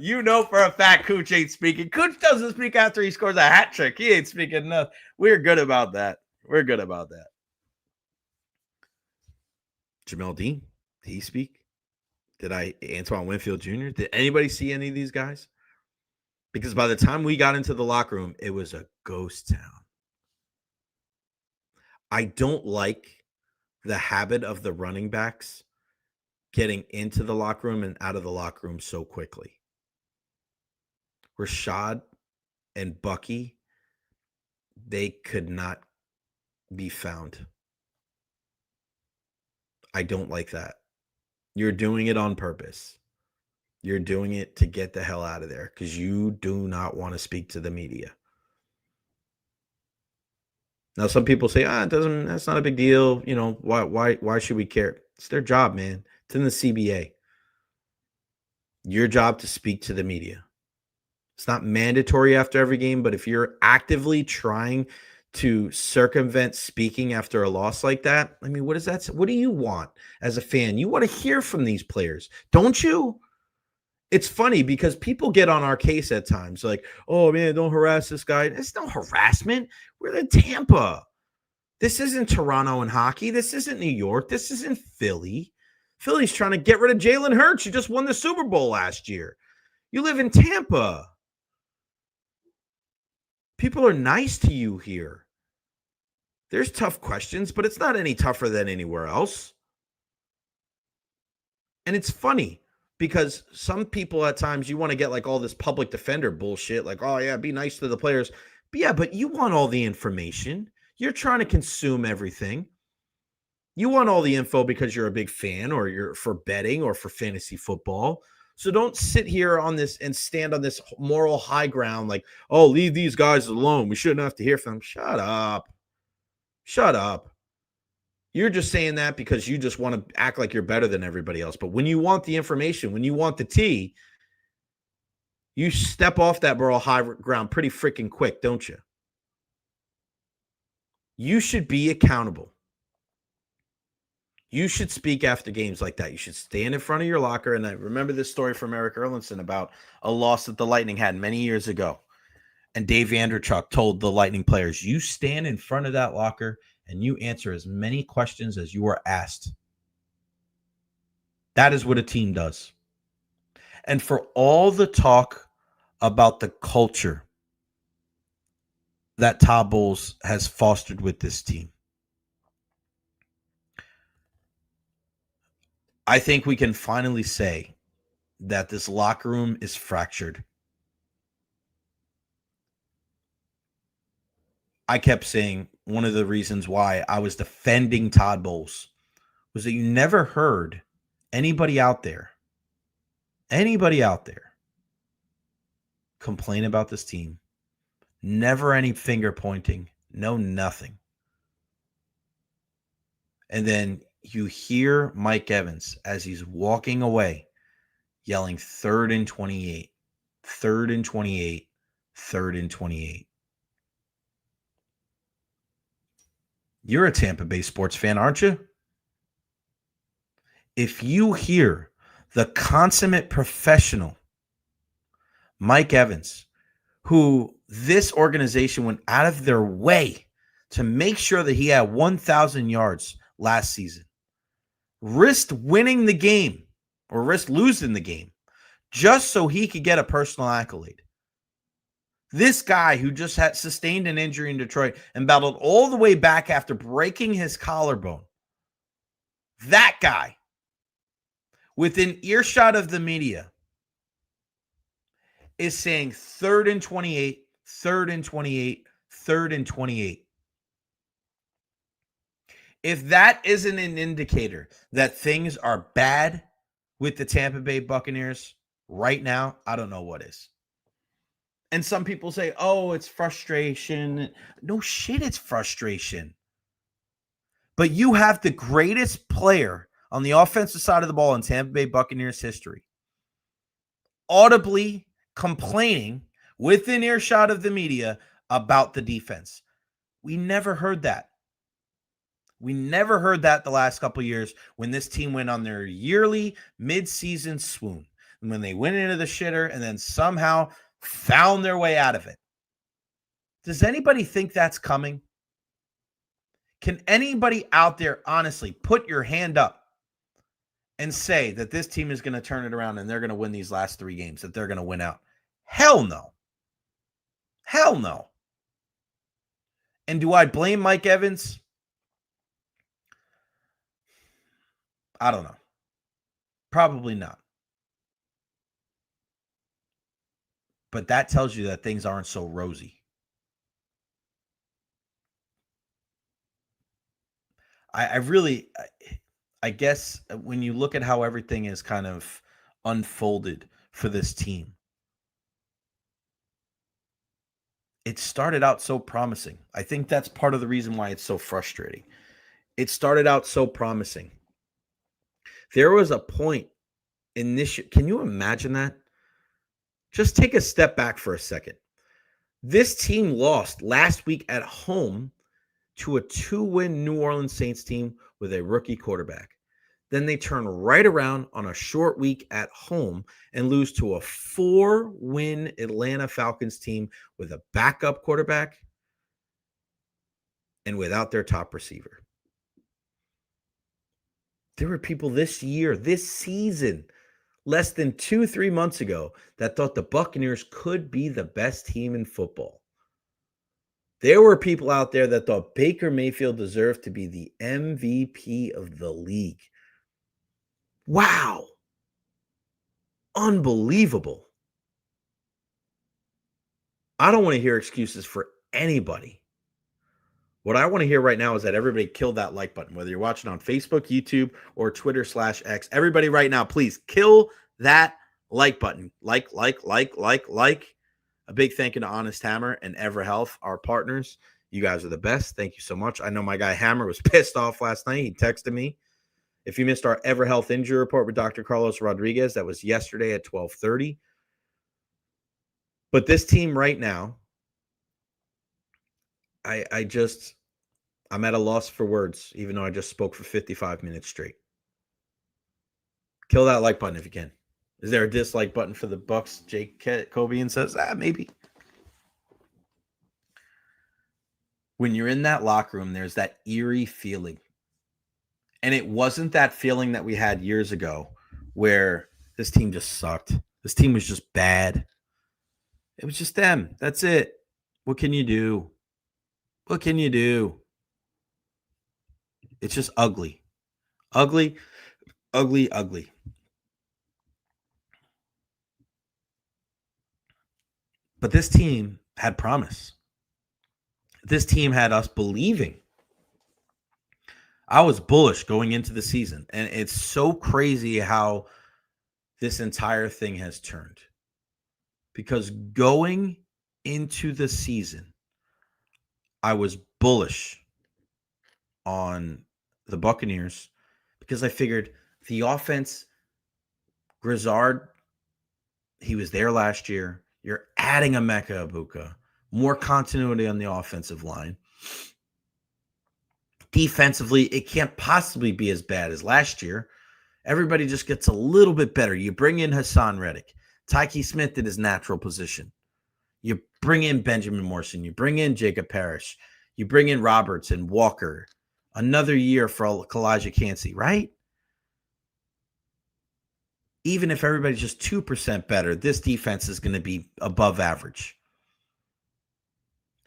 You know for a fact Cooch ain't speaking. Cooch doesn't speak after he scores a hat trick. He ain't speaking enough. We're good about that. We're good about that. Jamel Dean, did he speak? Antoine Winfield Jr.? Did anybody see any of these guys? Because by the time we got into the locker room, it was a ghost town. I don't like the habit of the running backs getting into the locker room and out of the locker room so quickly. Rashad and Bucky, they could not be found. I don't like that. You're doing it on purpose. You're doing it to get the hell out of there because you do not want to speak to the media. Now, some people say, that's not a big deal. You know, why should we care? It's their job, man. It's in the CBA. Your job to speak to the media. It's not mandatory after every game, but if you're actively trying to circumvent speaking after a loss like that, I mean, what is that? What do you want as a fan? You want to hear from these players, don't you? It's funny because people get on our case at times like, oh, man, don't harass this guy. It's no harassment. We're in Tampa. This isn't Toronto in hockey. This isn't New York. This isn't Philly. Philly's trying to get rid of Jalen Hurts. You just won the Super Bowl last year. You live in Tampa. People are nice to you here. There's tough questions, but it's not any tougher than anywhere else. And it's funny because some people at times you want to get like all this public defender bullshit, like, oh, yeah, be nice to the players. But yeah, but you want all the information. You're trying to consume everything. You want all the info because you're a big fan or you're for betting or for fantasy football. So don't sit here on this and stand on this moral high ground like, oh, leave these guys alone. We shouldn't have to hear from them. Shut up. Shut up. You're just saying that because you just want to act like you're better than everybody else. But when you want the information, when you want the tea, you step off that moral high ground pretty freaking quick, don't you? You should be accountable. You should speak after games like that. You should stand in front of your locker. And I remember this story from Eric Erlinson about a loss that the Lightning had many years ago. And Dave Vanderchuk told the Lightning players, you stand in front of that locker and you answer as many questions as you are asked. That is what a team does. And for all the talk about the culture that Todd Bowles has fostered with this team, I think we can finally say that this locker room is fractured. I kept saying one of the reasons why I was defending Todd Bowles was that you never heard anybody out there complain about this team. Never any finger pointing, no nothing. And then you hear Mike Evans as he's walking away yelling 3rd and 28, 3rd and 28, 3rd and 28. You're a Tampa Bay sports fan, aren't you? If you hear the consummate professional, Mike Evans, who this organization went out of their way to make sure that he had 1,000 yards last season, risked winning the game or risked losing the game just so he could get a personal accolade. This guy who just had sustained an injury in Detroit and battled all the way back after breaking his collarbone, that guy, within earshot of the media, is saying 3rd and 28, 3rd and 28, 3rd and 28. If that isn't an indicator that things are bad with the Tampa Bay Buccaneers right now, I don't know what is. And some people say, oh, it's frustration. No shit, it's frustration. But you have the greatest player on the offensive side of the ball in Tampa Bay Buccaneers history audibly complaining within earshot of the media about the defense. We never heard that. We never heard that the last couple of years when this team went on their yearly mid-season swoon. And when they went into the shitter and then somehow found their way out of it. Does anybody think that's coming? Can anybody out there honestly put your hand up and say that this team is going to turn it around and they're going to win these last 3 games, that they're going to win out? Hell no. Hell no. And do I blame Mike Evans? I don't know. Probably not. But that tells you that things aren't so rosy. I guess when you look at how everything is kind of unfolded for this team, it started out so promising. I think that's part of the reason why it's so frustrating. It started out so promising. There was a point in this year. Can you imagine that? Just take a step back for a second. This team lost last week at home to a 2-win New Orleans Saints team with a rookie quarterback. Then they turn right around on a short week at home and lose to a 4-win Atlanta Falcons team with a backup quarterback and without their top receiver. There were people this year, this season, less than 2-3 months ago, that thought the Buccaneers could be the best team in football. There were people out there that thought Baker Mayfield deserved to be the MVP of the league. Wow. Unbelievable. I don't want to hear excuses for anybody. What I want to hear right now is that everybody kill that like button, whether you're watching on Facebook, YouTube, or Twitter/X. Everybody right now, please kill that Like button. Like. A big thank you to Honest Hammer and EverHealth, our partners. You guys are the best. Thank you so much. I know my guy Hammer was pissed off last night. He texted me. If you missed our EverHealth injury report with Dr. Carlos Rodriguez, that was yesterday at 12:30. But this team right now, I'm at a loss for words, even though I just spoke for 55 minutes straight. Kill that like button if you can. Is there a dislike button for the Bucks? Jake Cobian says, maybe. When you're in that locker room, there's that eerie feeling. And it wasn't that feeling that we had years ago where this team just sucked. This team was just bad. It was just them. That's it. What can you do? What can you do? It's just ugly. Ugly. But this team had promise. This team had us believing. I was bullish going into the season, and it's so crazy how this entire thing has turned. Because going into the season, I was bullish on the Buccaneers because I figured the offense, Grizzard, he was there last year. You're adding a Emeka Egbuka, more continuity on the offensive line. Defensively, it can't possibly be as bad as last year. Everybody just gets a little bit better. You bring in Hassan Reddick. Tyke Smith in his natural position. You bring in Benjamin Morrison. You bring in Jacob Parrish. You bring in Roberts and Walker. Another year for Kalijah Cansey, right? Even if everybody's just 2% better, this defense is going to be above average.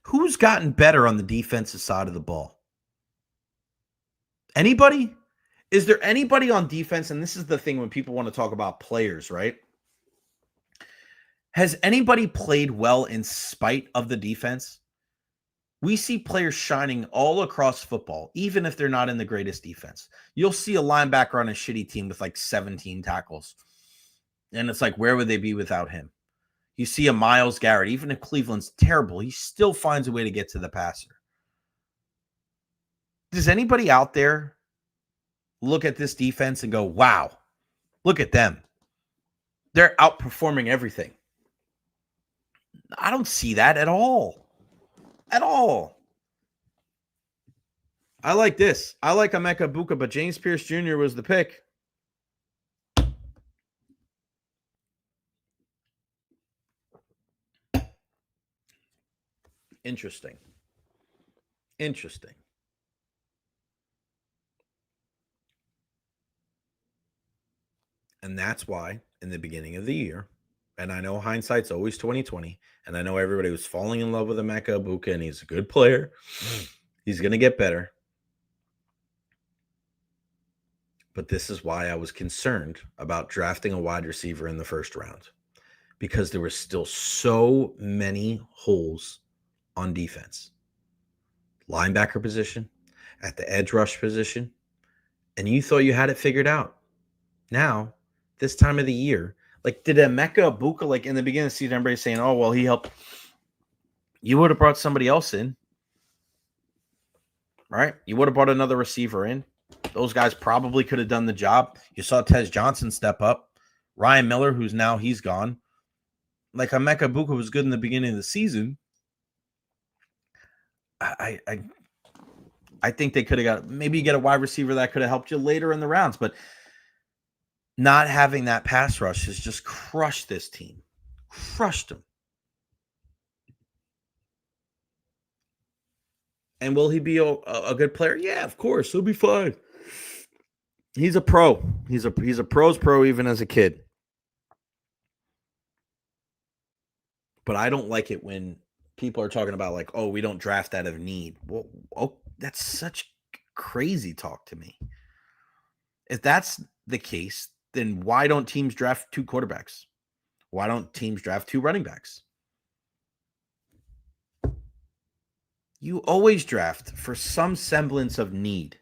Who's gotten better on the defensive side of the ball? Anybody? Is there anybody on defense? And this is the thing when people want to talk about players, right? Has anybody played well in spite of the defense? We see players shining all across football, even if they're not in the greatest defense. You'll see a linebacker on a shitty team with like 17 tackles. And it's like, where would they be without him? You see a Myles Garrett, even if Cleveland's terrible, he still finds a way to get to the passer. Does anybody out there look at this defense and go, wow, look at them. They're outperforming everything. I don't see that at all. At all. I like this. I like Emeka Egbuka, but James Pierce Jr. was the pick. Interesting. And that's why in the beginning of the year, and I know hindsight's always 20/20, and I know everybody was falling in love with Emeka Egbuka, and he's a good player. He's going to get better. But this is why I was concerned about drafting a wide receiver in the first round, because there were still so many holes on defense. Linebacker position, at the edge rush position, and you thought you had it figured out. Now, this time of the year, like, did Emeka Egbuka, like in the beginning of the season, everybody's saying, oh, well, he helped. You would have brought somebody else in, right? You would have brought another receiver in. Those guys probably could have done the job. You saw Tez Johnson step up. Ryan Miller, he's gone. Like, Emeka Egbuka was good in the beginning of the season. I think they could have maybe get a wide receiver that could have helped you later in the rounds, but not having that pass rush has just crushed this team. Crushed them. And will he be a good player? Yeah, of course. He'll be fine. He's a pro. He's a pro's pro even as a kid. But I don't like it when people are talking about like, oh, we don't draft out of need. Well, that's such crazy talk to me. If that's the case, then why don't teams draft 2 quarterbacks? Why don't teams draft 2 running backs? You always draft for some semblance of need.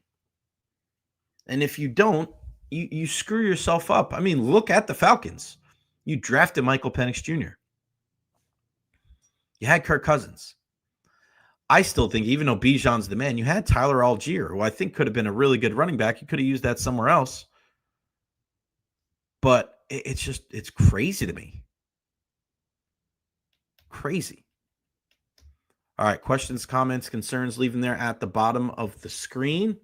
And if you don't, you screw yourself up. I mean, look at the Falcons. You drafted Michael Penix Jr. You had Kirk Cousins. I still think, even though Bijan's the man, you had Tyler Algier, who I think could have been a really good running back. You could have used that somewhere else. But it's crazy to me. Crazy. All right, questions, comments, concerns, leave them there at the bottom of the screen.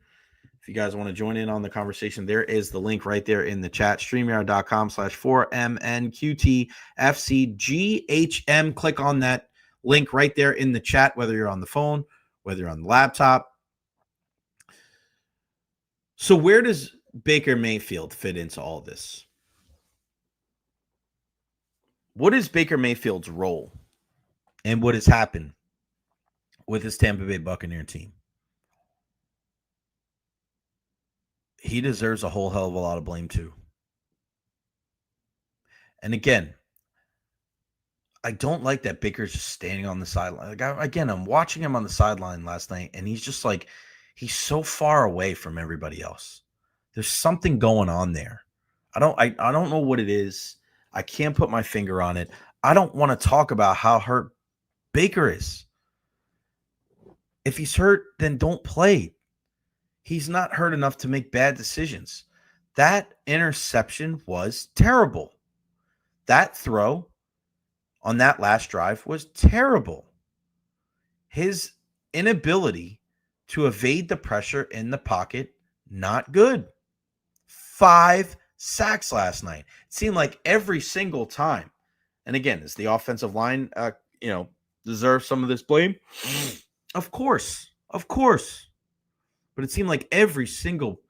If you guys want to join in on the conversation, there is the link right there in the chat, StreamYard.com/4MNQTFCGHM. Click on that link right there in the chat, whether you're on the phone, whether you're on the laptop. So where does Baker Mayfield fit into all this? What is Baker Mayfield's role and what has happened with his Tampa Bay Buccaneer team? He deserves a whole hell of a lot of blame too. And again, I don't like that Baker's just standing on the sideline. Like I'm watching him on the sideline last night, and he's just like, he's so far away from everybody else. There's something going on there. I don't know what it is. I can't put my finger on it. I don't want to talk about how hurt Baker is. If he's hurt, then don't play. He's not hurt enough to make bad decisions. That interception was terrible. That throw on that last drive was terrible. His inability to evade the pressure in the pocket, not good. 5 sacks last night. It seemed like every single time. And again, is the offensive line, deserve some of this blame? Of course. But it seemed like every single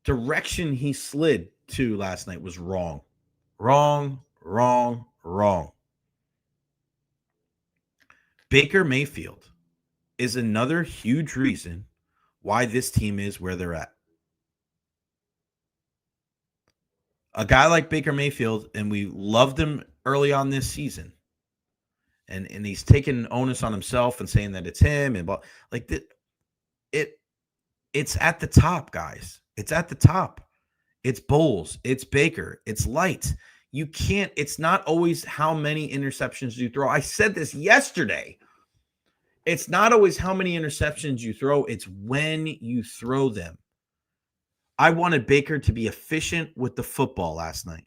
direction he slid to last night was wrong. Wrong. Baker Mayfield is another huge reason why this team is where they're at. A guy like Baker Mayfield, and we loved him early on this season, and he's taking onus on himself and saying that it's him, and it's at the top, guys. It's at the top. It's Bowles, it's Baker, it's Light. You can't, it's not always how many interceptions you throw. I said this yesterday. It's not always how many interceptions you throw, it's when you throw them. I wanted Baker to be efficient with the football last night.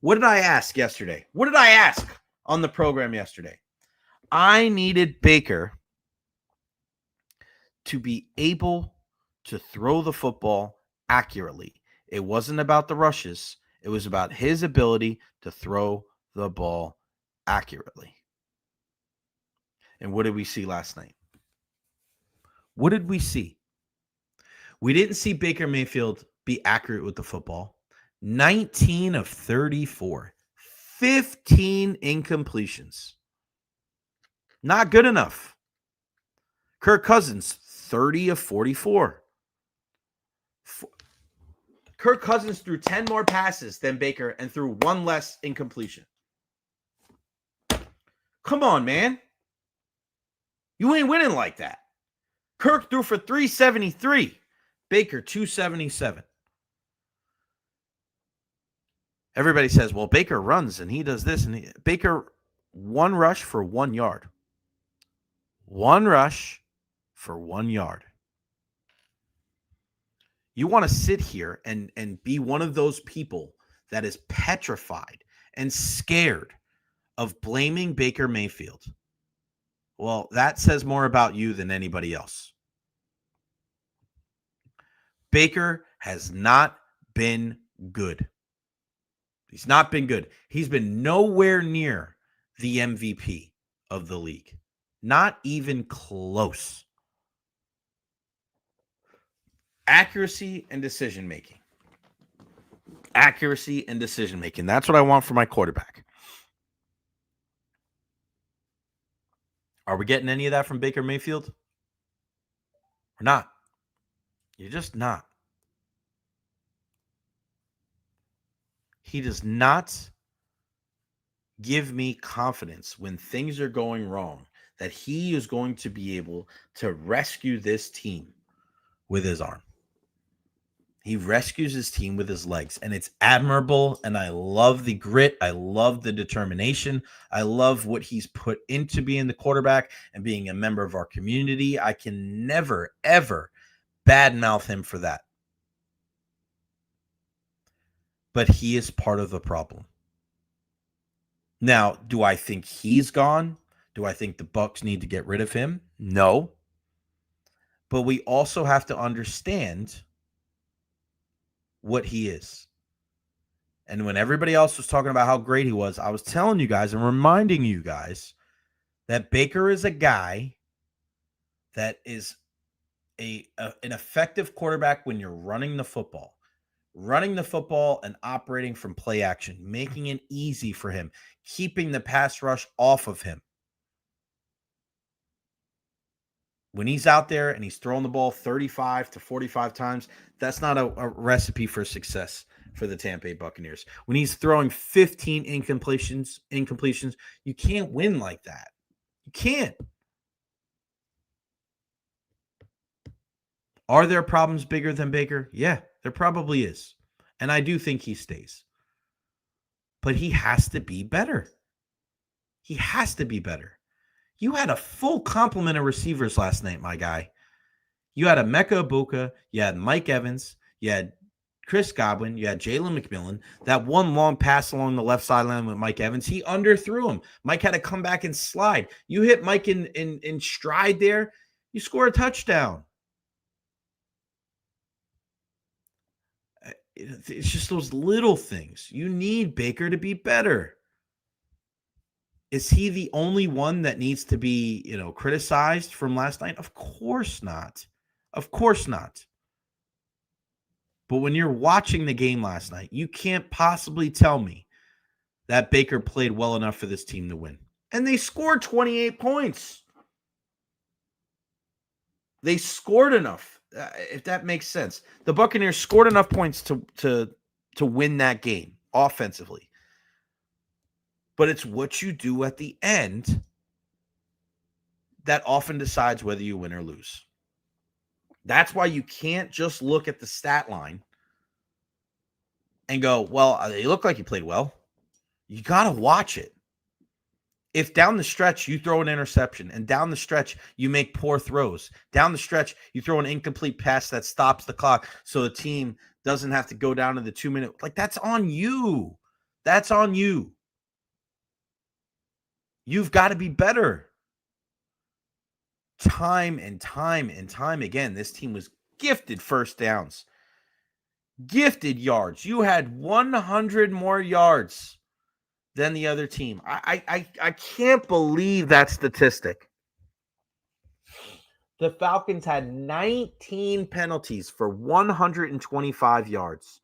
What did I ask yesterday? What did I ask on the program yesterday? I needed Baker to be able to throw the football accurately. It wasn't about the rushes. It was about his ability to throw the ball accurately. And what did we see last night? What did we see? We didn't see Baker Mayfield be accurate with the football. 19 of 34. 15 incompletions. Not good enough. Kirk Cousins, 30 of 44. Kirk Cousins threw 10 more passes than Baker and threw 1 less incompletion. Come on, man. You ain't winning like that. Kirk threw for 373. Baker, 277. Everybody says, well, Baker runs and he does this. And Baker, 1 rush for 1 yard. 1 rush for 1 yard. You want to sit here and be one of those people that is petrified and scared of blaming Baker Mayfield. Well, that says more about you than anybody else. Baker has not been good. He's not been good. He's been nowhere near the MVP of the league. Not even close. Accuracy and decision-making. Accuracy and decision-making. That's what I want for my quarterback. Are we getting any of that from Baker Mayfield? We're not. You're just not. He does not give me confidence when things are going wrong that he is going to be able to rescue this team with his arm. He rescues his team with his legs, and it's admirable. And I love the grit. I love the determination. I love what he's put into being the quarterback and being a member of our community. I can never, ever badmouth him for that. But he is part of the problem. Now, do I think he's gone? Do I think the Bucs need to get rid of him? No. But we also have to understand what he is. And when everybody else was talking about how great he was, I was telling you guys and reminding you guys that Baker is a guy that is an effective quarterback when you're running the football and operating from play action, making it easy for him, keeping the pass rush off of him. When he's out there and he's throwing the ball 35 to 45 times, that's not a recipe for success for the Tampa Bay Buccaneers. When he's throwing 15 incompletions, you can't win like that. You can't. Are there problems bigger than Baker? Yeah, there probably is. And I do think he stays. But he has to be better. He has to be better. You had a full complement of receivers last night, my guy. You had Emeka Egbuka, you had Mike Evans, you had Chris Godwin, you had Jalen McMillan. That one long pass along the left sideline with Mike Evans, he underthrew him. Mike had to come back and slide. You hit Mike in stride there, you score a touchdown. It's just those little things. You need Baker to be better. Is he the only one that needs to be, criticized from last night? Of course not. Of course not. But when you're watching the game last night, you can't possibly tell me that Baker played well enough for this team to win. And they scored 28 points. They scored enough, if that makes sense. The Buccaneers scored enough points to win that game offensively. But it's what you do at the end that often decides whether you win or lose. That's why you can't just look at the stat line and go, well, they look like you played well. You got to watch it. If down the stretch you throw an interception and down the stretch you make poor throws, down the stretch you throw an incomplete pass that stops the clock so the team doesn't have to go down to the 2-minute, that's on you. That's on you. You've got to be better. Time and time and time again, this team was gifted first downs, gifted yards. You had 100 more yards than the other team. I can't believe that statistic. The Falcons had 19 penalties for 125 yards.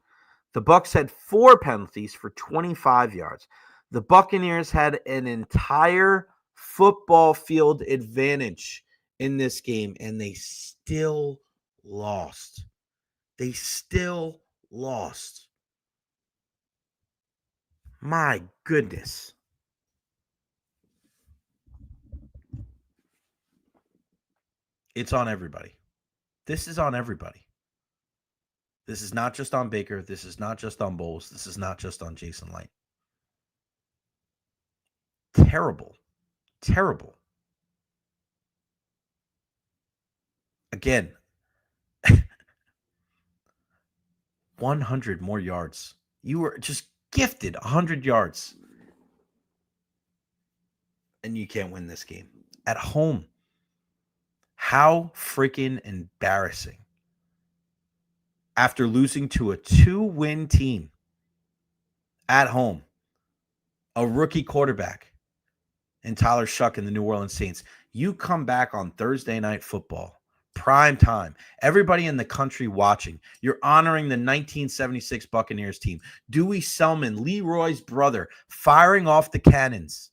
The Bucs had 4 penalties for 25 yards. The Buccaneers had an entire football field advantage in this game, and they still lost. They still lost. My goodness. It's on everybody. This is on everybody. This is not just on Baker. This is not just on Bowles. This is not just on Jason Licht. Terrible. Terrible. Again, 100 more yards. You were just gifted 100 yards. And you can't win this game. At home. How freaking embarrassing. After losing to a 2-win team at home, a rookie quarterback, and Tyler Shuck and the New Orleans Saints, you come back on Thursday Night Football, prime time, everybody in the country watching. You're honoring the 1976 Buccaneers team. Dewey Selman, Leroy's brother, firing off the cannons.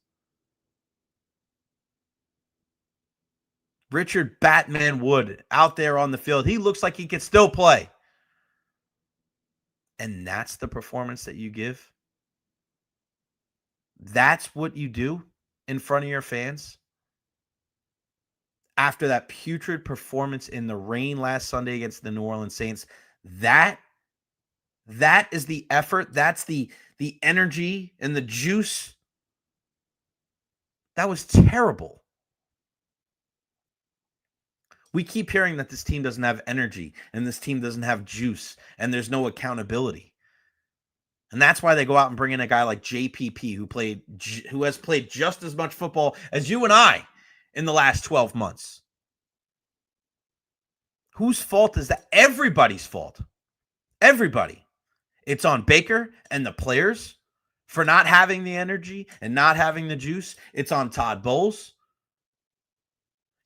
Richard Batman Wood out there on the field. He looks like he could still play. And that's the performance that you give? That's what you do in front of your fans? After that putrid performance in the rain last Sunday against the New Orleans Saints, that That is the effort. That's the energy and the juice. That was terrible. We keep hearing that this team doesn't have energy and this team doesn't have juice and there's no accountability. And that's why they go out and bring in a guy like JPP who has played just as much football as you and I in the last 12 months. Whose fault is that? Everybody's fault. Everybody. It's on Baker and the players for not having the energy and not having the juice. It's on Todd Bowles.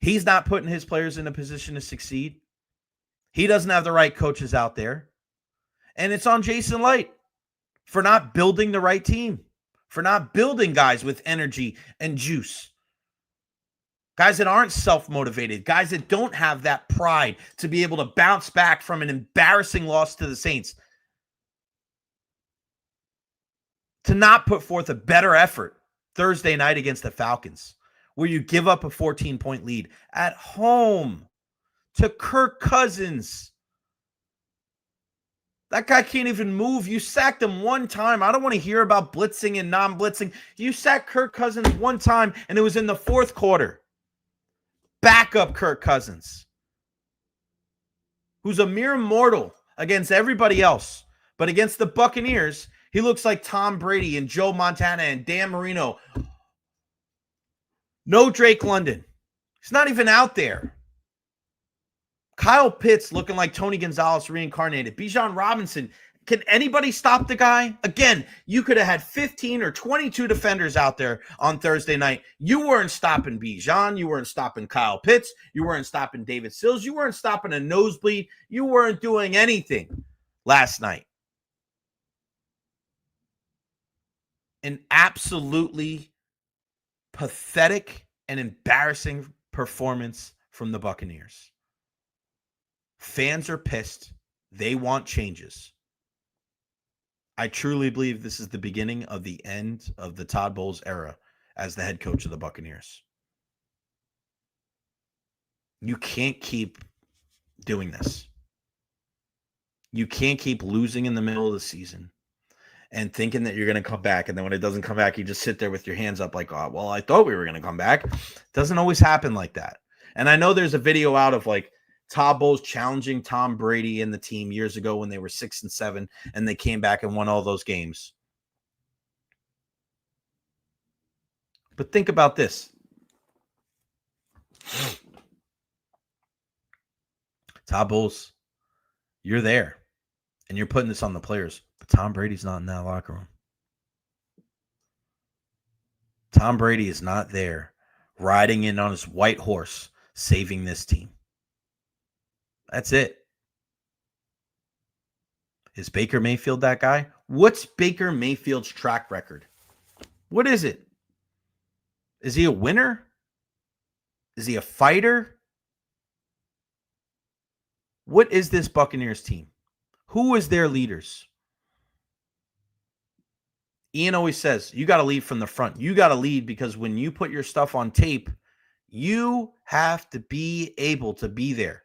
He's not putting his players in a position to succeed. He doesn't have the right coaches out there. And it's on Jason Licht for not building the right team, for not building guys with energy and juice. Guys that aren't self-motivated, guys that don't have that pride to be able to bounce back from an embarrassing loss to the Saints. To not put forth a better effort Thursday night against the Falcons, where you give up a 14-point lead at home to Kirk Cousins. That guy can't even move. You sacked him one time. I don't want to hear about blitzing and non-blitzing. You sacked Kirk Cousins one time, and it was in the fourth quarter. Backup Kirk Cousins, who's a mere mortal against everybody else. But against the Buccaneers, he looks like Tom Brady and Joe Montana and Dan Marino. No Drake London. He's not even out there. Kyle Pitts looking like Tony Gonzalez reincarnated. Bijan Robinson. Can anybody stop the guy? Again, you could have had 15 or 22 defenders out there on Thursday night. You weren't stopping Bijan. You weren't stopping Kyle Pitts. You weren't stopping David Sills. You weren't stopping a nosebleed. You weren't doing anything last night. An absolutely pathetic and embarrassing performance from the Buccaneers. Fans are pissed. They want changes. I truly believe this is the beginning of the end of the Todd Bowles era as the head coach of the Buccaneers. You can't keep doing this. You can't keep losing in the middle of the season and thinking that you're going to come back. And then when it doesn't come back, you just sit there with your hands up like, oh, well, I thought we were going to come back. It doesn't always happen like that. And I know there's a video out of like Todd Bowles challenging Tom Brady and the team years ago when they were 6-7 and they came back and won all those games. But think about this. Todd Bowles, you're there and you're putting this on the players, but Tom Brady's not in that locker room. Tom Brady is not there riding in on his white horse, saving this team. That's it. Is Baker Mayfield that guy? What's Baker Mayfield's track record? What is it? Is he a winner? Is he a fighter? What is this Buccaneers team? Who is their leaders? Ian always says, you got to lead from the front. You got to lead because when you put your stuff on tape, you have to be able to be there.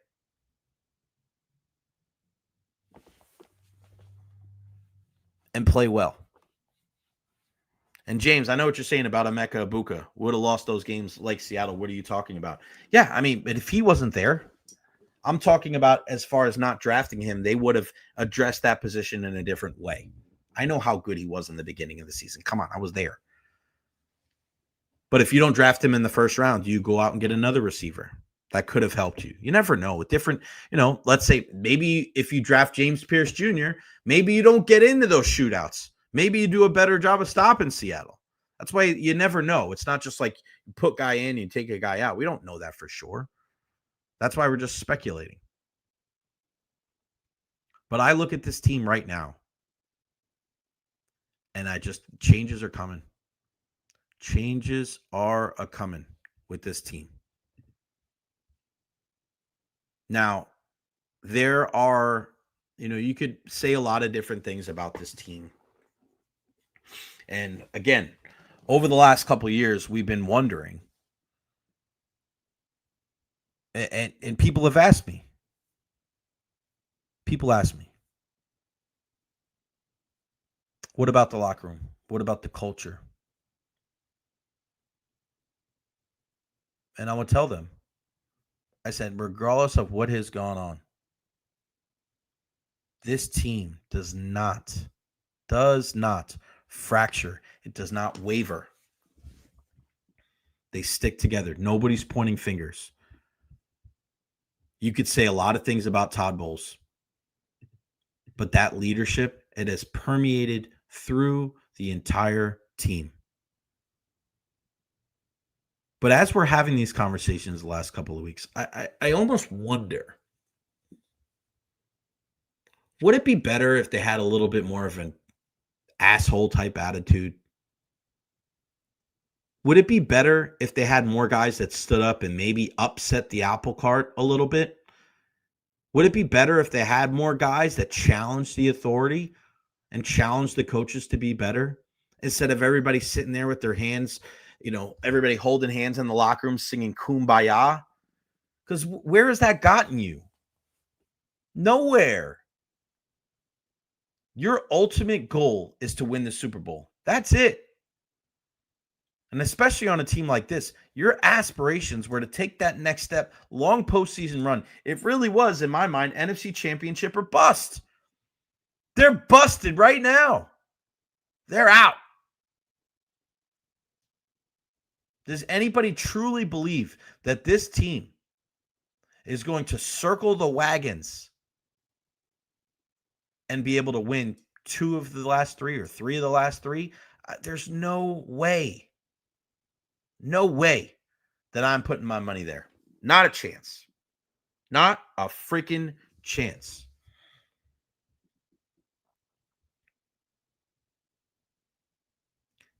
And play well. And James, I know what you're saying about Emeka Egbuka. Would have lost those games like Seattle. What are you talking about? Yeah, I mean, but if he wasn't there, I'm talking about as far as not drafting him, they would have addressed that position in a different way. I know how good he was in the beginning of the season. Come on, I was there. But if you don't draft him in the first round, you go out and get another receiver. That could have helped you. You never know. With different, let's say maybe if you draft James Pierce Jr., maybe you don't get into those shootouts. Maybe you do a better job of stopping Seattle. That's why you never know. It's not just like you put guy in and take a guy out. We don't know that for sure. That's why we're just speculating. But I look at this team right now, and changes are coming. Changes are a-coming with this team. Now, there are, you could say a lot of different things about this team. And again, over the last couple of years, we've been wondering, and people have asked me. People ask me, What about the locker room? What about the culture? And I would tell them, I said, regardless of what has gone on, this team does not fracture. It does not waver. They stick together. Nobody's pointing fingers. You could say a lot of things about Todd Bowles, but that leadership, it has permeated through the entire team. But as we're having these conversations the last couple of weeks, I almost wonder, would it be better if they had a little bit more of an asshole type attitude? Would it be better if they had more guys that stood up and maybe upset the apple cart a little bit? Would it be better if they had more guys that challenged the authority and challenged the coaches to be better instead of everybody sitting there with their hands, everybody holding hands in the locker room singing Kumbaya? Because where has that gotten you? Nowhere. Your ultimate goal is to win the Super Bowl. That's it. And especially on a team like this, your aspirations were to take that next step, long postseason run. It really was, in my mind, NFC Championship or bust. They're busted right now. They're out. Does anybody truly believe that this team is going to circle the wagons and be able to win 2 of the last 3 or 3 of the last 3? There's no way. No way that I'm putting my money there. Not a chance. Not a freaking chance.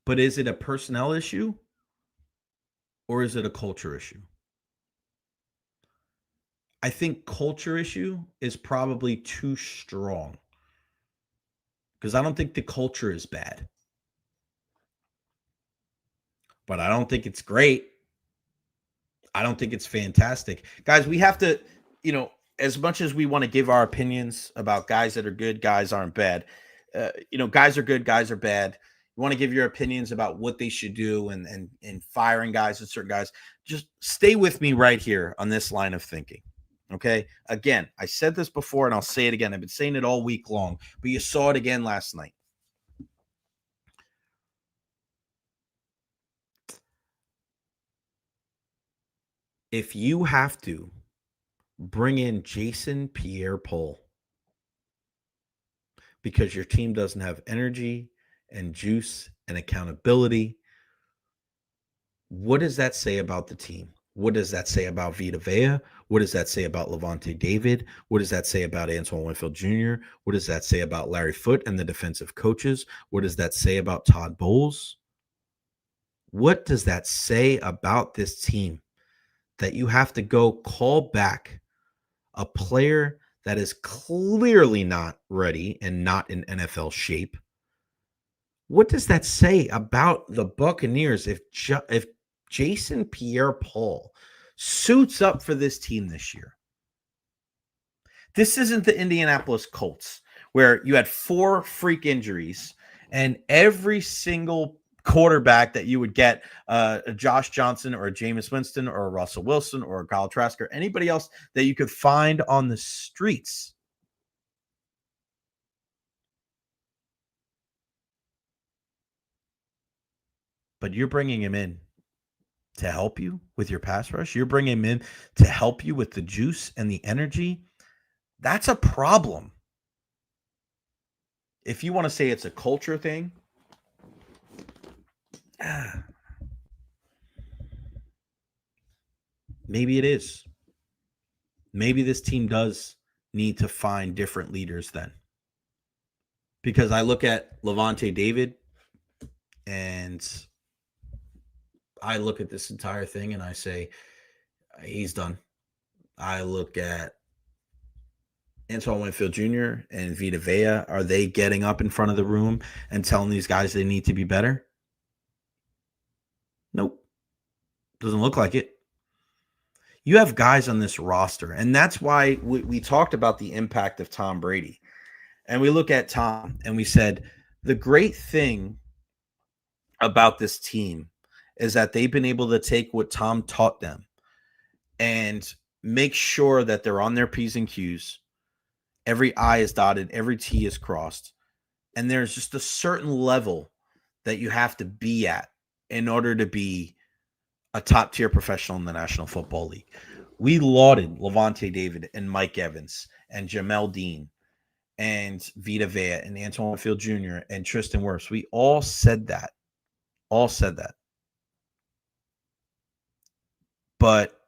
But is it a personnel issue or is it a culture issue? I think culture issue is probably too strong because I don't think the culture is bad. But I don't think it's great. I don't think it's fantastic. Guys, we have to, as much as we want to give our opinions about guys that are good, guys aren't bad. Guys are good, guys are bad. You want to give your opinions about what they should do and firing guys and certain guys. Just stay with me right here on this line of thinking. Okay. Again, I said this before and I'll say it again. I've been saying it all week long, but you saw it again last night. If you have to bring in Jason Pierre-Paul because your team doesn't have energy and juice and accountability, what does that say about the team? What does that say about Vita Vea? What does that say about Levante David? What does that say about Antoine Winfield Jr.? What does that say about Larry Foote and the defensive coaches? What does that say about Todd Bowles? What does that say about this team that you have to go call back a player that is clearly not ready and not in NFL shape? What does that say about the Buccaneers if Jason Pierre-Paul suits up for this team this year? This isn't the Indianapolis Colts where you had 4 freak injuries and every single quarterback that you would get, a Josh Johnson or a Jameis Winston or a Russell Wilson or a Kyle Trask or anybody else that you could find on the streets. But you're bringing him in to help you with your pass rush. You're bringing him in to help you with the juice and the energy. That's a problem. If you want to say it's a culture thing, maybe it is. Maybe this team does need to find different leaders then. Because I look at Levante David and I look at this entire thing and I say, he's done. I look at Antoine Winfield Jr. and Vita Vea. Are they getting up in front of the room and telling these guys they need to be better? Nope. Doesn't look like it. You have guys on this roster, and that's why we talked about the impact of Tom Brady. And we look at Tom and we said, The great thing about this team is that they've been able to take what Tom taught them and make sure that they're on their P's and Q's. Every I is dotted, every T is crossed. And there's just a certain level that you have to be at in order to be a top tier professional in the National Football League. We lauded Levante David and Mike Evans and Jamel Dean and Vita Vea and Antoine Field Jr. and Tristan Wirfs. We all said that. All said that. But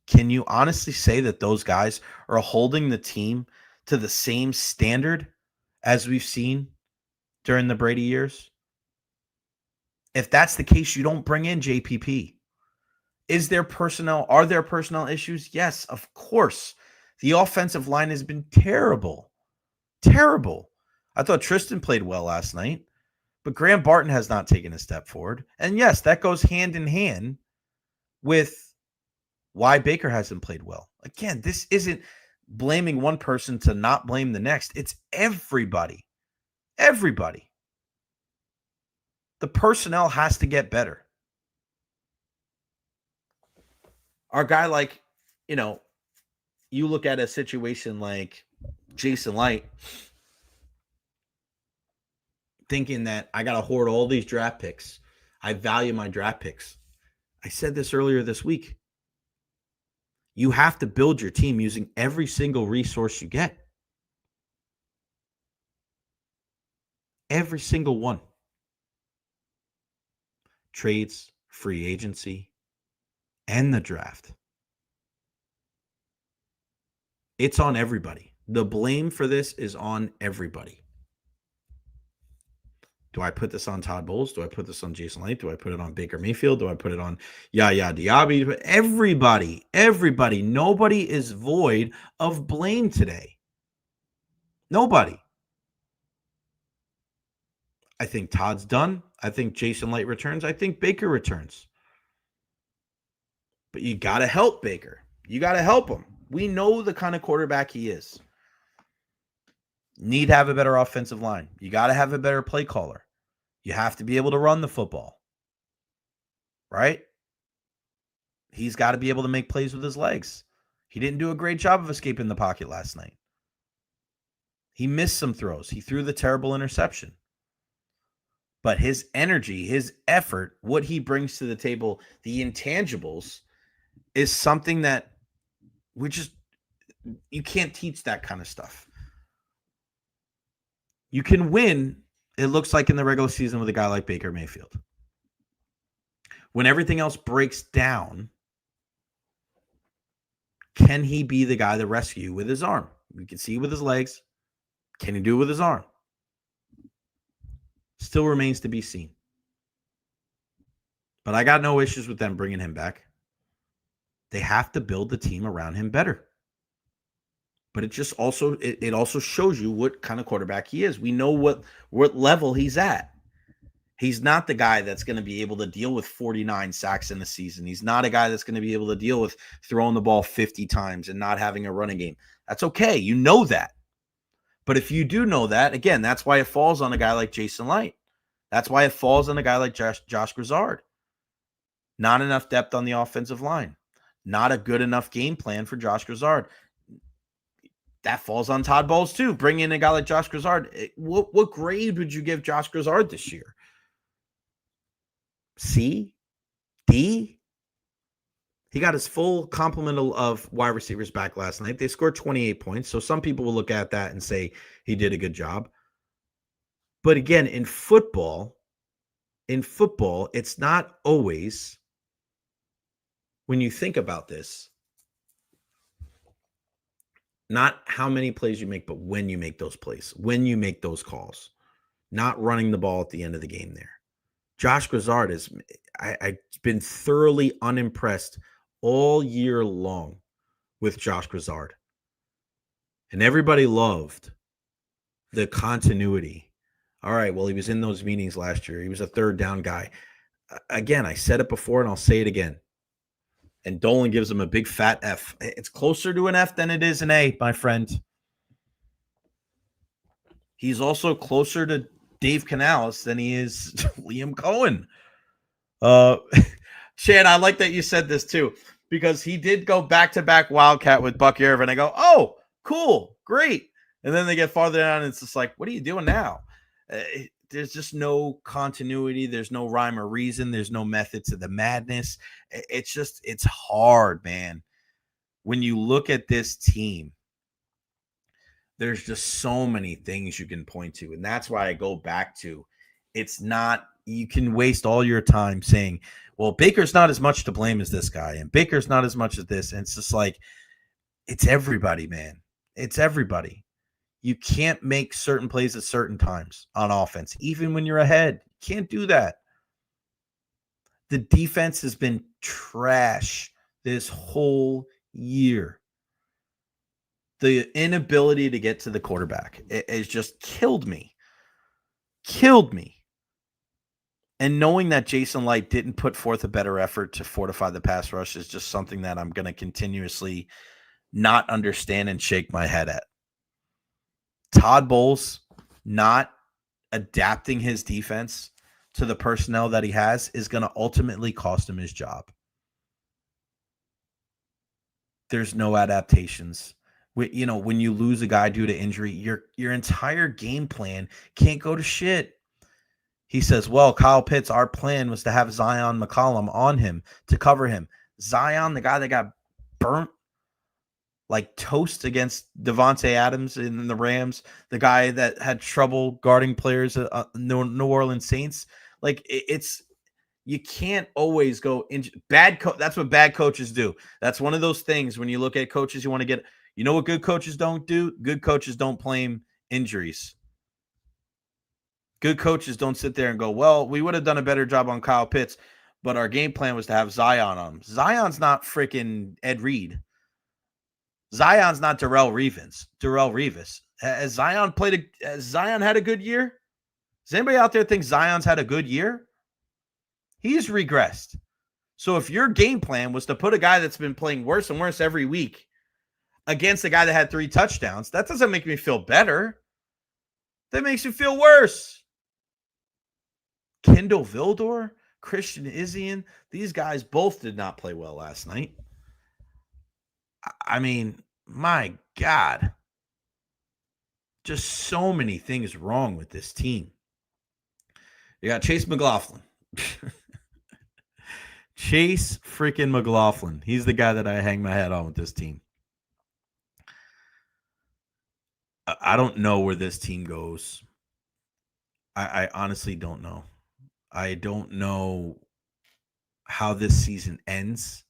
can you honestly say that those guys are holding the team to the same standard as we've seen during the Brady years? If that's the case, you don't bring in JPP. Are there personnel issues? Yes, of course. The offensive line has been terrible. Terrible. I thought Tristan played well last night, but Graham Barton has not taken a step forward. And yes, that goes hand in hand with why Baker hasn't played well. Again, this isn't blaming one person to not blame the next. It's everybody. Everybody. The personnel has to get better. Our guy, like, you look at a situation like Jason Light, thinking that I got to hoard all these draft picks. I value my draft picks. I said this earlier this week. You have to build your team using every single resource you get. Every single one. Trades, free agency, and the draft. It's on everybody. The blame for this is on everybody. Do I put this on Todd Bowles? Do I put this on Jason Licht? Do I put it on Baker Mayfield? Do I put it on Yaya Diaby? Everybody. Nobody is void of blame today. Nobody. I think Todd's done. I think Jason Licht returns. I think Baker returns. But you got to help Baker. You got to help him. We know the kind of quarterback he is. Need to have a better offensive line. You got to have a better play caller. You have to be able to run the football. Right? He's got to be able to make plays with his legs. He didn't do a great job of escaping the pocket last night. He missed some throws. He threw the terrible interception. But his energy, his effort, what he brings to the table, the intangibles, is something that you can't teach that kind of stuff. You can win, it looks like, in the regular season with a guy like Baker Mayfield. When everything else breaks down, can he be the guy to rescue with his arm? We can see with his legs. Can he do it with his arm? Still remains to be seen. But I got no issues with them bringing him back. They have to build the team around him better. But it just also shows you what kind of quarterback he is. We know what level he's at. He's not the guy that's going to be able to deal with 49 sacks in a season. He's not a guy that's going to be able to deal with throwing the ball 50 times and not having a running game. That's okay. You know that. But if you do know that, again, that's why it falls on a guy like Jason Licht. That's why it falls on a guy like Josh Grizzard. Not enough depth on the offensive line. Not a good enough game plan for Josh Grizzard. That falls on Todd Bowles too. Bring in a guy like Josh Grizzard. What grade would you give Josh Grizzard this year? C? D? He got his full complement of wide receivers back last night. They scored 28 points. So some people will look at that and say he did a good job. But again, in football, it's not always, when you think about this, not how many plays you make, but when you make those plays, when you make those calls, not running the ball at the end of the game there. Josh Grizzard I've been thoroughly unimpressed all year long with Josh Grizzard. And everybody loved the continuity. All right, well, he was in those meetings last year. He was a third down guy. Again, I said it before and I'll say it again. And Dolan gives him a big fat F. It's closer to an F than it is an A, my friend. he's also closer to Dave Canales than he is Liam Cohen. Shan, I like that you said this too, because he did go back-to-back Wildcat with Buck Irvin. I go, oh, cool, great. And then they get farther down, and it's just like, what are you doing now? There's just no continuity. There's no rhyme or reason. There's no method to the madness. It's hard, man. When you look at this team, there's just so many things you can point to. And that's why I go back to, it's not, you can waste all your time saying, well, Baker's not as much to blame as this guy, and Baker's not as much as this. And it's just like, it's everybody, man. It's everybody. You can't make certain plays at certain times on offense, even when you're ahead. You can't do that. The defense has been trash this whole year. The inability to get to the quarterback, it has just killed me. Killed me. And knowing that Jason Licht didn't put forth a better effort to fortify the pass rush is just something that I'm going to continuously not understand and shake my head at. Todd Bowles not adapting his defense to the personnel that he has is going to ultimately cost him his job. There's no adaptations. When you lose a guy due to injury, your entire game plan can't go to shit. He says, well, Kyle Pitts, our plan was to have Zion McCollum on him to cover him. Zion, the guy that got burnt like toast against Devontae Adams in the Rams, the guy that had trouble guarding players, New Orleans Saints. Like, you can't always go in that's what bad coaches do. That's one of those things when you look at coaches, you want to get, you know what good coaches don't do? Good coaches don't blame injuries. Good coaches don't sit there and go, well, we would have done a better job on Kyle Pitts, but our game plan was to have Zion on him. Zion's not freaking Ed Reed. Zion's not Darrelle Revis. Has Zion had a good year? Does anybody out there think Zion's had a good year? He's regressed. So if your game plan was to put a guy that's been playing worse and worse every week against a guy that had 3 touchdowns, that doesn't make me feel better. That makes you feel worse. Kendall Vildor, Christian Izzian, these guys both did not play well last night. I mean, my God. Just so many things wrong with this team. You got Chase McLaughlin. Chase freaking McLaughlin. He's the guy that I hang my hat on with this team. I don't know where this team goes. I honestly don't know. I don't know how this season ends.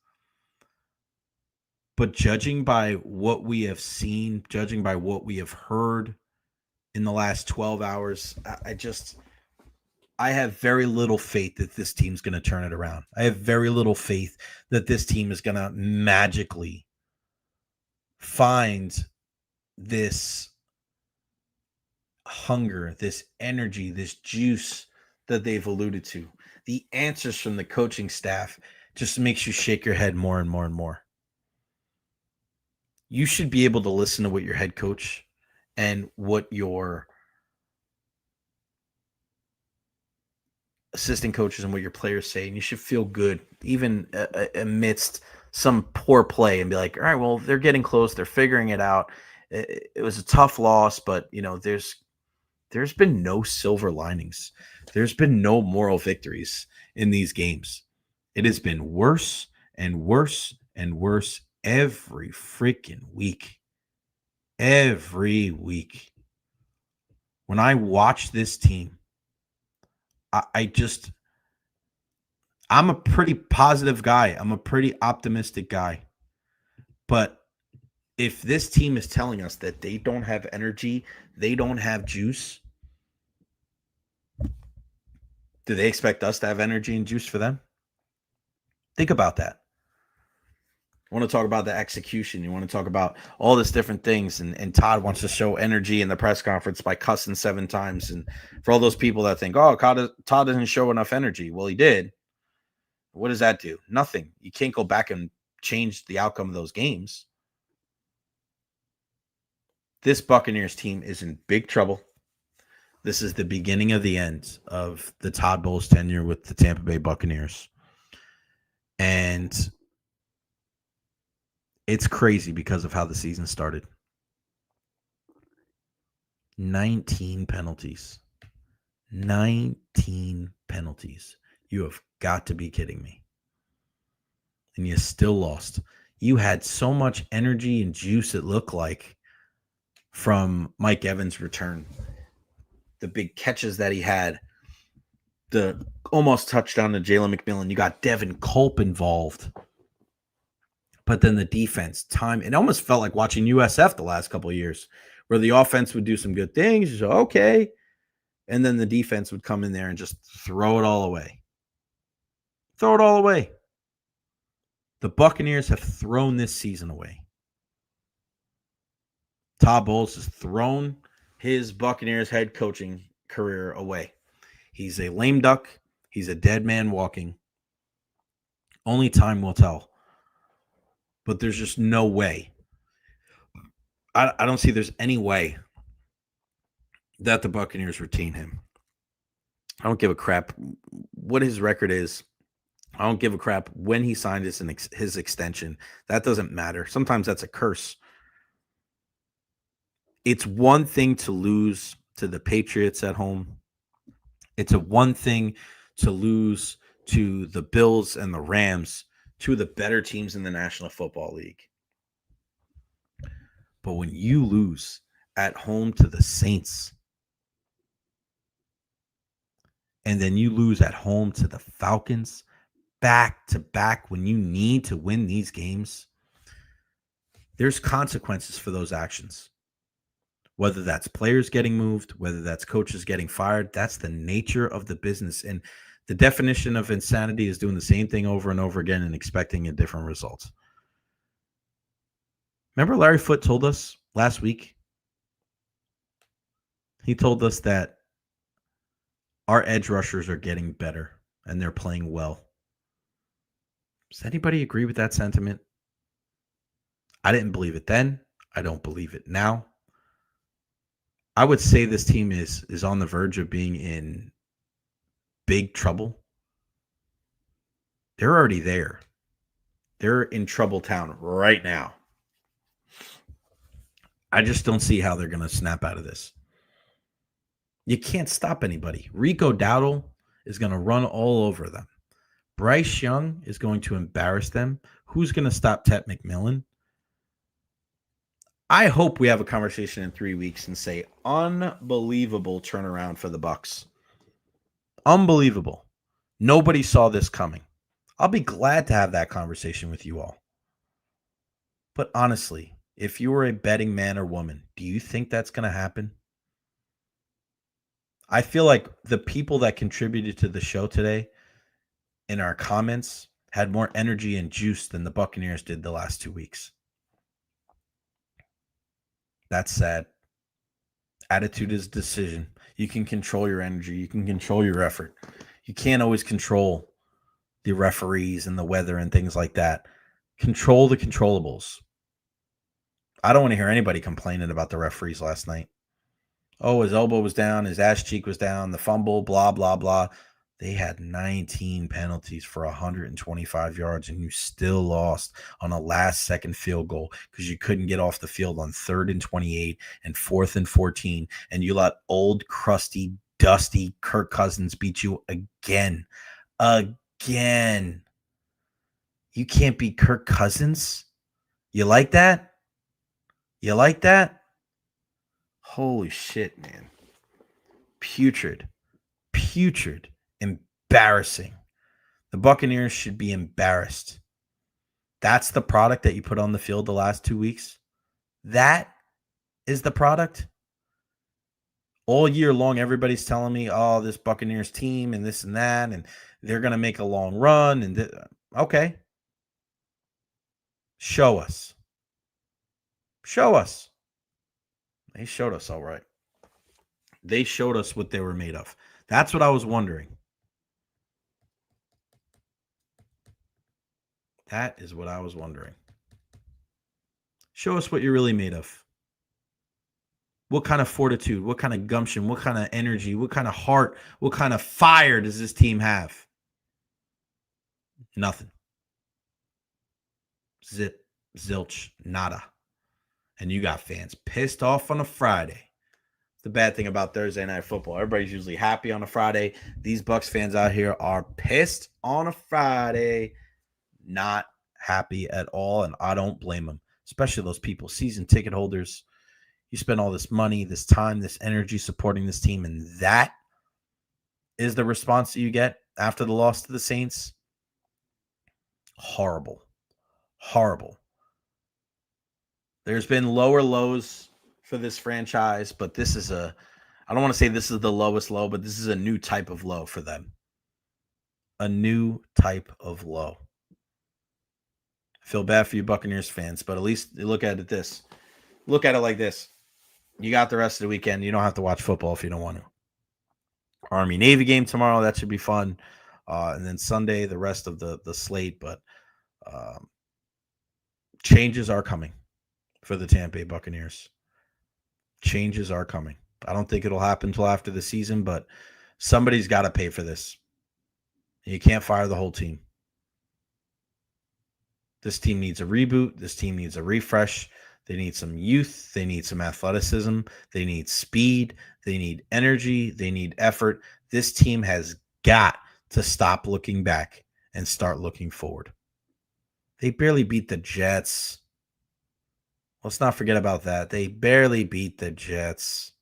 But judging by what we have seen, judging by what we have heard in the last 12 hours, I have very little faith that this team's going to turn it around. I have very little faith that this team is going to magically find this hunger, this energy, this juice that they've alluded to. The answers from the coaching staff just makes you shake your head more and more and more. You should be able to listen to what your head coach and what your assistant coaches and what your players say, and you should feel good even amidst some poor play and be like, all right, well, they're getting close. They're figuring it out. It was a tough loss, but there's been no silver linings. There's been no moral victories in these games. It has been worse and worse and worse every freaking week. Every week. When I watch this team, I'm a pretty positive guy. I'm a pretty optimistic guy. But if this team is telling us that they don't have energy, they don't have juice, do they expect us to have energy and juice for them? Think about that. You want to talk about the execution. You want to talk about all this different things. And Todd wants to show energy in the press conference by cussing 7 times. And for all those people that think, oh, Todd doesn't show enough energy. Well, he did. What does that do? Nothing. You can't go back and change the outcome of those games. This Buccaneers team is in big trouble. This is the beginning of the end of the Todd Bowles tenure with the Tampa Bay Buccaneers. And it's crazy because of how the season started. 19 penalties. 19 penalties. You have got to be kidding me. And you still lost. You had so much energy and juice, it looked like, from Mike Evans' return. The big catches that he had, the almost touchdown to Jalen McMillan. You got Devin Culp involved. But then the defense, time, it almost felt like watching USF the last couple of years, where the offense would do some good things. You say, okay. And then the defense would come in there and just throw it all away. Throw it all away. The Buccaneers have thrown this season away. Todd Bowles has thrown his Buccaneers head coaching career away. He's a lame duck. He's a dead man walking. Only time will tell. But there's just no way. I don't see there's any way that the Buccaneers retain him. I don't give a crap what his record is. I don't give a crap when he signed his extension. That doesn't matter. Sometimes that's a curse. It's one thing to lose to the Patriots at home. It's a one thing to lose to the Bills and the Rams, two of the better teams in the National Football League. But when you lose at home to the Saints, and then you lose at home to the Falcons, back to back when you need to win these games, there's consequences for those actions. Whether that's players getting moved, whether that's coaches getting fired, that's the nature of the business. And the definition of insanity is doing the same thing over and over again and expecting a different result. Remember Larry Foote told us last week? He told us that our edge rushers are getting better and they're playing well. Does anybody agree with that sentiment? I didn't believe it then. I don't believe it now. I would say this team is on the verge of being in big trouble. They're already there. They're in trouble town right now. I just don't see how they're going to snap out of this. You can't stop anybody. Rico Dowdle is going to run all over them. Bryce Young is going to embarrass them. Who's going to stop Ted McMillan? I hope we have a conversation in 3 weeks and say, unbelievable turnaround for the Bucs. Unbelievable. Nobody saw this coming. I'll be glad to have that conversation with you all. But honestly, if you were a betting man or woman, do you think that's going to happen? I feel like the people that contributed to the show today in our comments had more energy and juice than the Buccaneers did the last 2 weeks. That's sad. Attitude is decision. You can control your energy. You can control your effort. You can't always control the referees and the weather and things like that. Control the controllables. I don't want to hear anybody complaining about the referees last night. Oh, his elbow was down. His ass cheek was down. The fumble, blah, blah, blah. They had 19 penalties for 125 yards, and you still lost on a last-second field goal because you couldn't get off the field on 3rd and 28 and 4th and 14, and you let old, crusty, dusty Kirk Cousins beat you again. Again. You can't beat Kirk Cousins? You like that? You like that? Holy shit, man. Putrid. Embarrassing. The Buccaneers should be embarrassed. That's the product that you put on the field the last 2 weeks. That is the product. All year long, everybody's telling me, oh, this Buccaneers team and this and that, and they're going to make a long run. And okay. Show us. Show us. They showed us all right. They showed us what they were made of. That's what I was wondering. That is what I was wondering. Show us what you're really made of. What kind of fortitude, what kind of gumption, what kind of energy, what kind of heart, what kind of fire does this team have? Nothing. Zip, zilch, nada. And you got fans pissed off on a Friday. The bad thing about Thursday night football, everybody's usually happy on a Friday. These Bucs fans out here are pissed on a Friday, not happy at all, and I don't blame them, especially those people, season ticket holders. You spend all this money, this time, this energy supporting this team, and that is the response that you get after the loss to the Saints. Horrible. Horrible. There's been lower lows for this franchise, but this is I don't want to say this is the lowest low, but this is a new type of low for them. A new type of low. I feel bad for you Buccaneers fans, but at least look at it this. Look at it like this. You got the rest of the weekend. You don't have to watch football if you don't want to. Army-Navy game tomorrow. That should be fun. And then Sunday, the rest of the slate. But changes are coming for the Tampa Bay Buccaneers. Changes are coming. I don't think it'll happen until after the season, but somebody's got to pay for this. You can't fire the whole team. This team needs a reboot. This team needs a refresh. They need some youth. They need some athleticism. They need speed. They need energy. They need effort. This team has got to stop looking back and start looking forward. They barely beat the Jets. Let's not forget about that. They barely beat the Jets.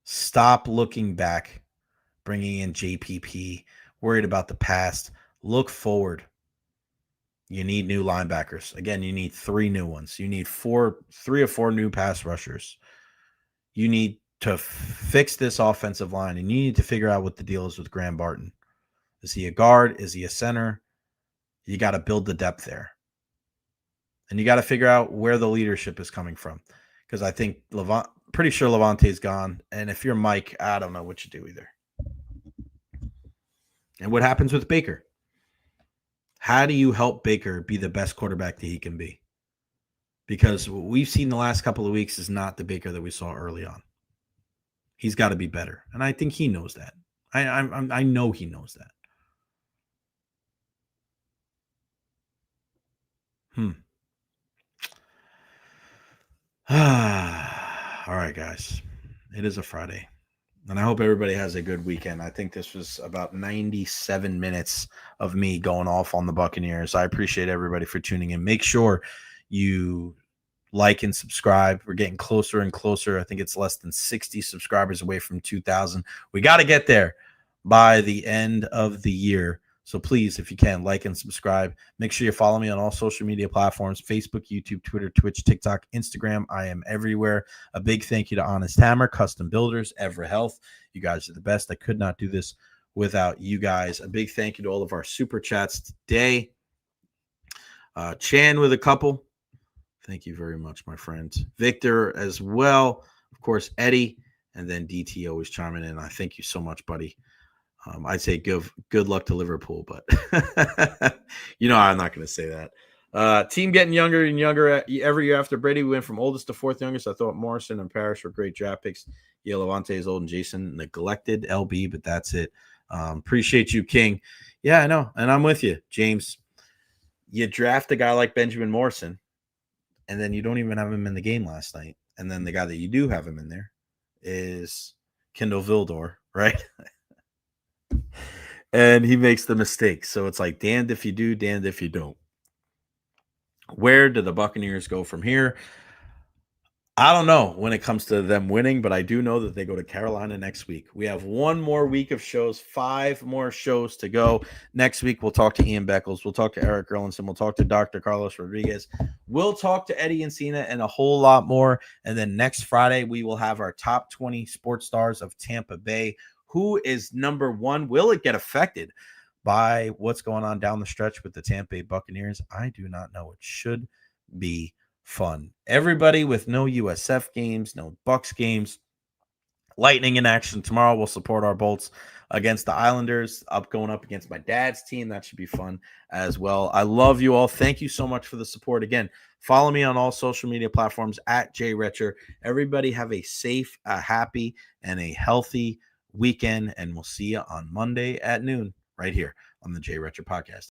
Stop looking back, bringing in JPP, worried about the past. Look forward. You need new linebackers. Again, you need 3 new ones. You need 3 or 4 new pass rushers. You need to fix this offensive line, and you need to figure out what the deal is with Graham Barton. Is he a guard? Is he a center? You got to build the depth there. And you got to figure out where the leadership is coming from. Because I think pretty sure Levante's gone. And if you're Mike, I don't know what you do either. And what happens with Baker? How do you help Baker be the best quarterback that he can be? Because what we've seen the last couple of weeks is not the Baker that we saw early on. He's got to be better. And I think he knows that. I know he knows that. All right, guys. It is a Friday. And I hope everybody has a good weekend. I think this was about 97 minutes of me going off on the Buccaneers. I appreciate everybody for tuning in. Make sure you like and subscribe. We're getting closer and closer. I think it's less than 60 subscribers away from 2,000. We got to get there by the end of the year. So please, if you can, like and subscribe. Make sure you follow me on all social media platforms, Facebook, YouTube, Twitter, Twitch, TikTok, Instagram. I am everywhere. A big thank you to Honest Hammer, Custom Builders, Evra Health. You guys are the best. I could not do this without you guys. A big thank you to all of our super chats today. Chan with a couple. Thank you very much, my friend. Victor as well. Of course, Eddie. And then DT always chiming in. I thank you so much, buddy. I'd say good luck to Liverpool, but I'm not going to say that. Team getting younger and younger every year after Brady. We went from oldest to 4th youngest. I thought Morrison and Parrish were great draft picks. Yeah, Levante is old and Jason neglected LB, but that's it. Appreciate you, King. Yeah, I know. And I'm with you, James. You draft a guy like Benjamin Morrison, and then you don't even have him in the game last night. And then the guy that you do have him in there is Kendall Vildor, right? And he makes the mistake. So it's like damned if you do, damned if you don't. Where do the Buccaneers go from here? I don't know when it comes to them winning, but I do know that they go to Carolina next week. We have 1 more week of shows, 5 more shows to go. Next week, we'll talk to Ian Beckles. We'll talk to Eric Erlinson. We'll talk to Dr. Carlos Rodriguez. We'll talk to Eddie Encina and a whole lot more. And then next Friday, we will have our top 20 sports stars of Tampa Bay. Who is number 1? Will it get affected by what's going on down the stretch with the Tampa Bay Buccaneers? I do not know. It should be fun. Everybody with no USF games, no Bucs games. Lightning in action tomorrow. We'll support our Bolts against the Islanders. Going up against my dad's team. That should be fun as well. I love you all. Thank you so much for the support. Again, follow me on all social media platforms at Recher. Everybody have a safe, a happy, and a healthy weekend, and we'll see you on Monday at noon right here on the Recher podcast.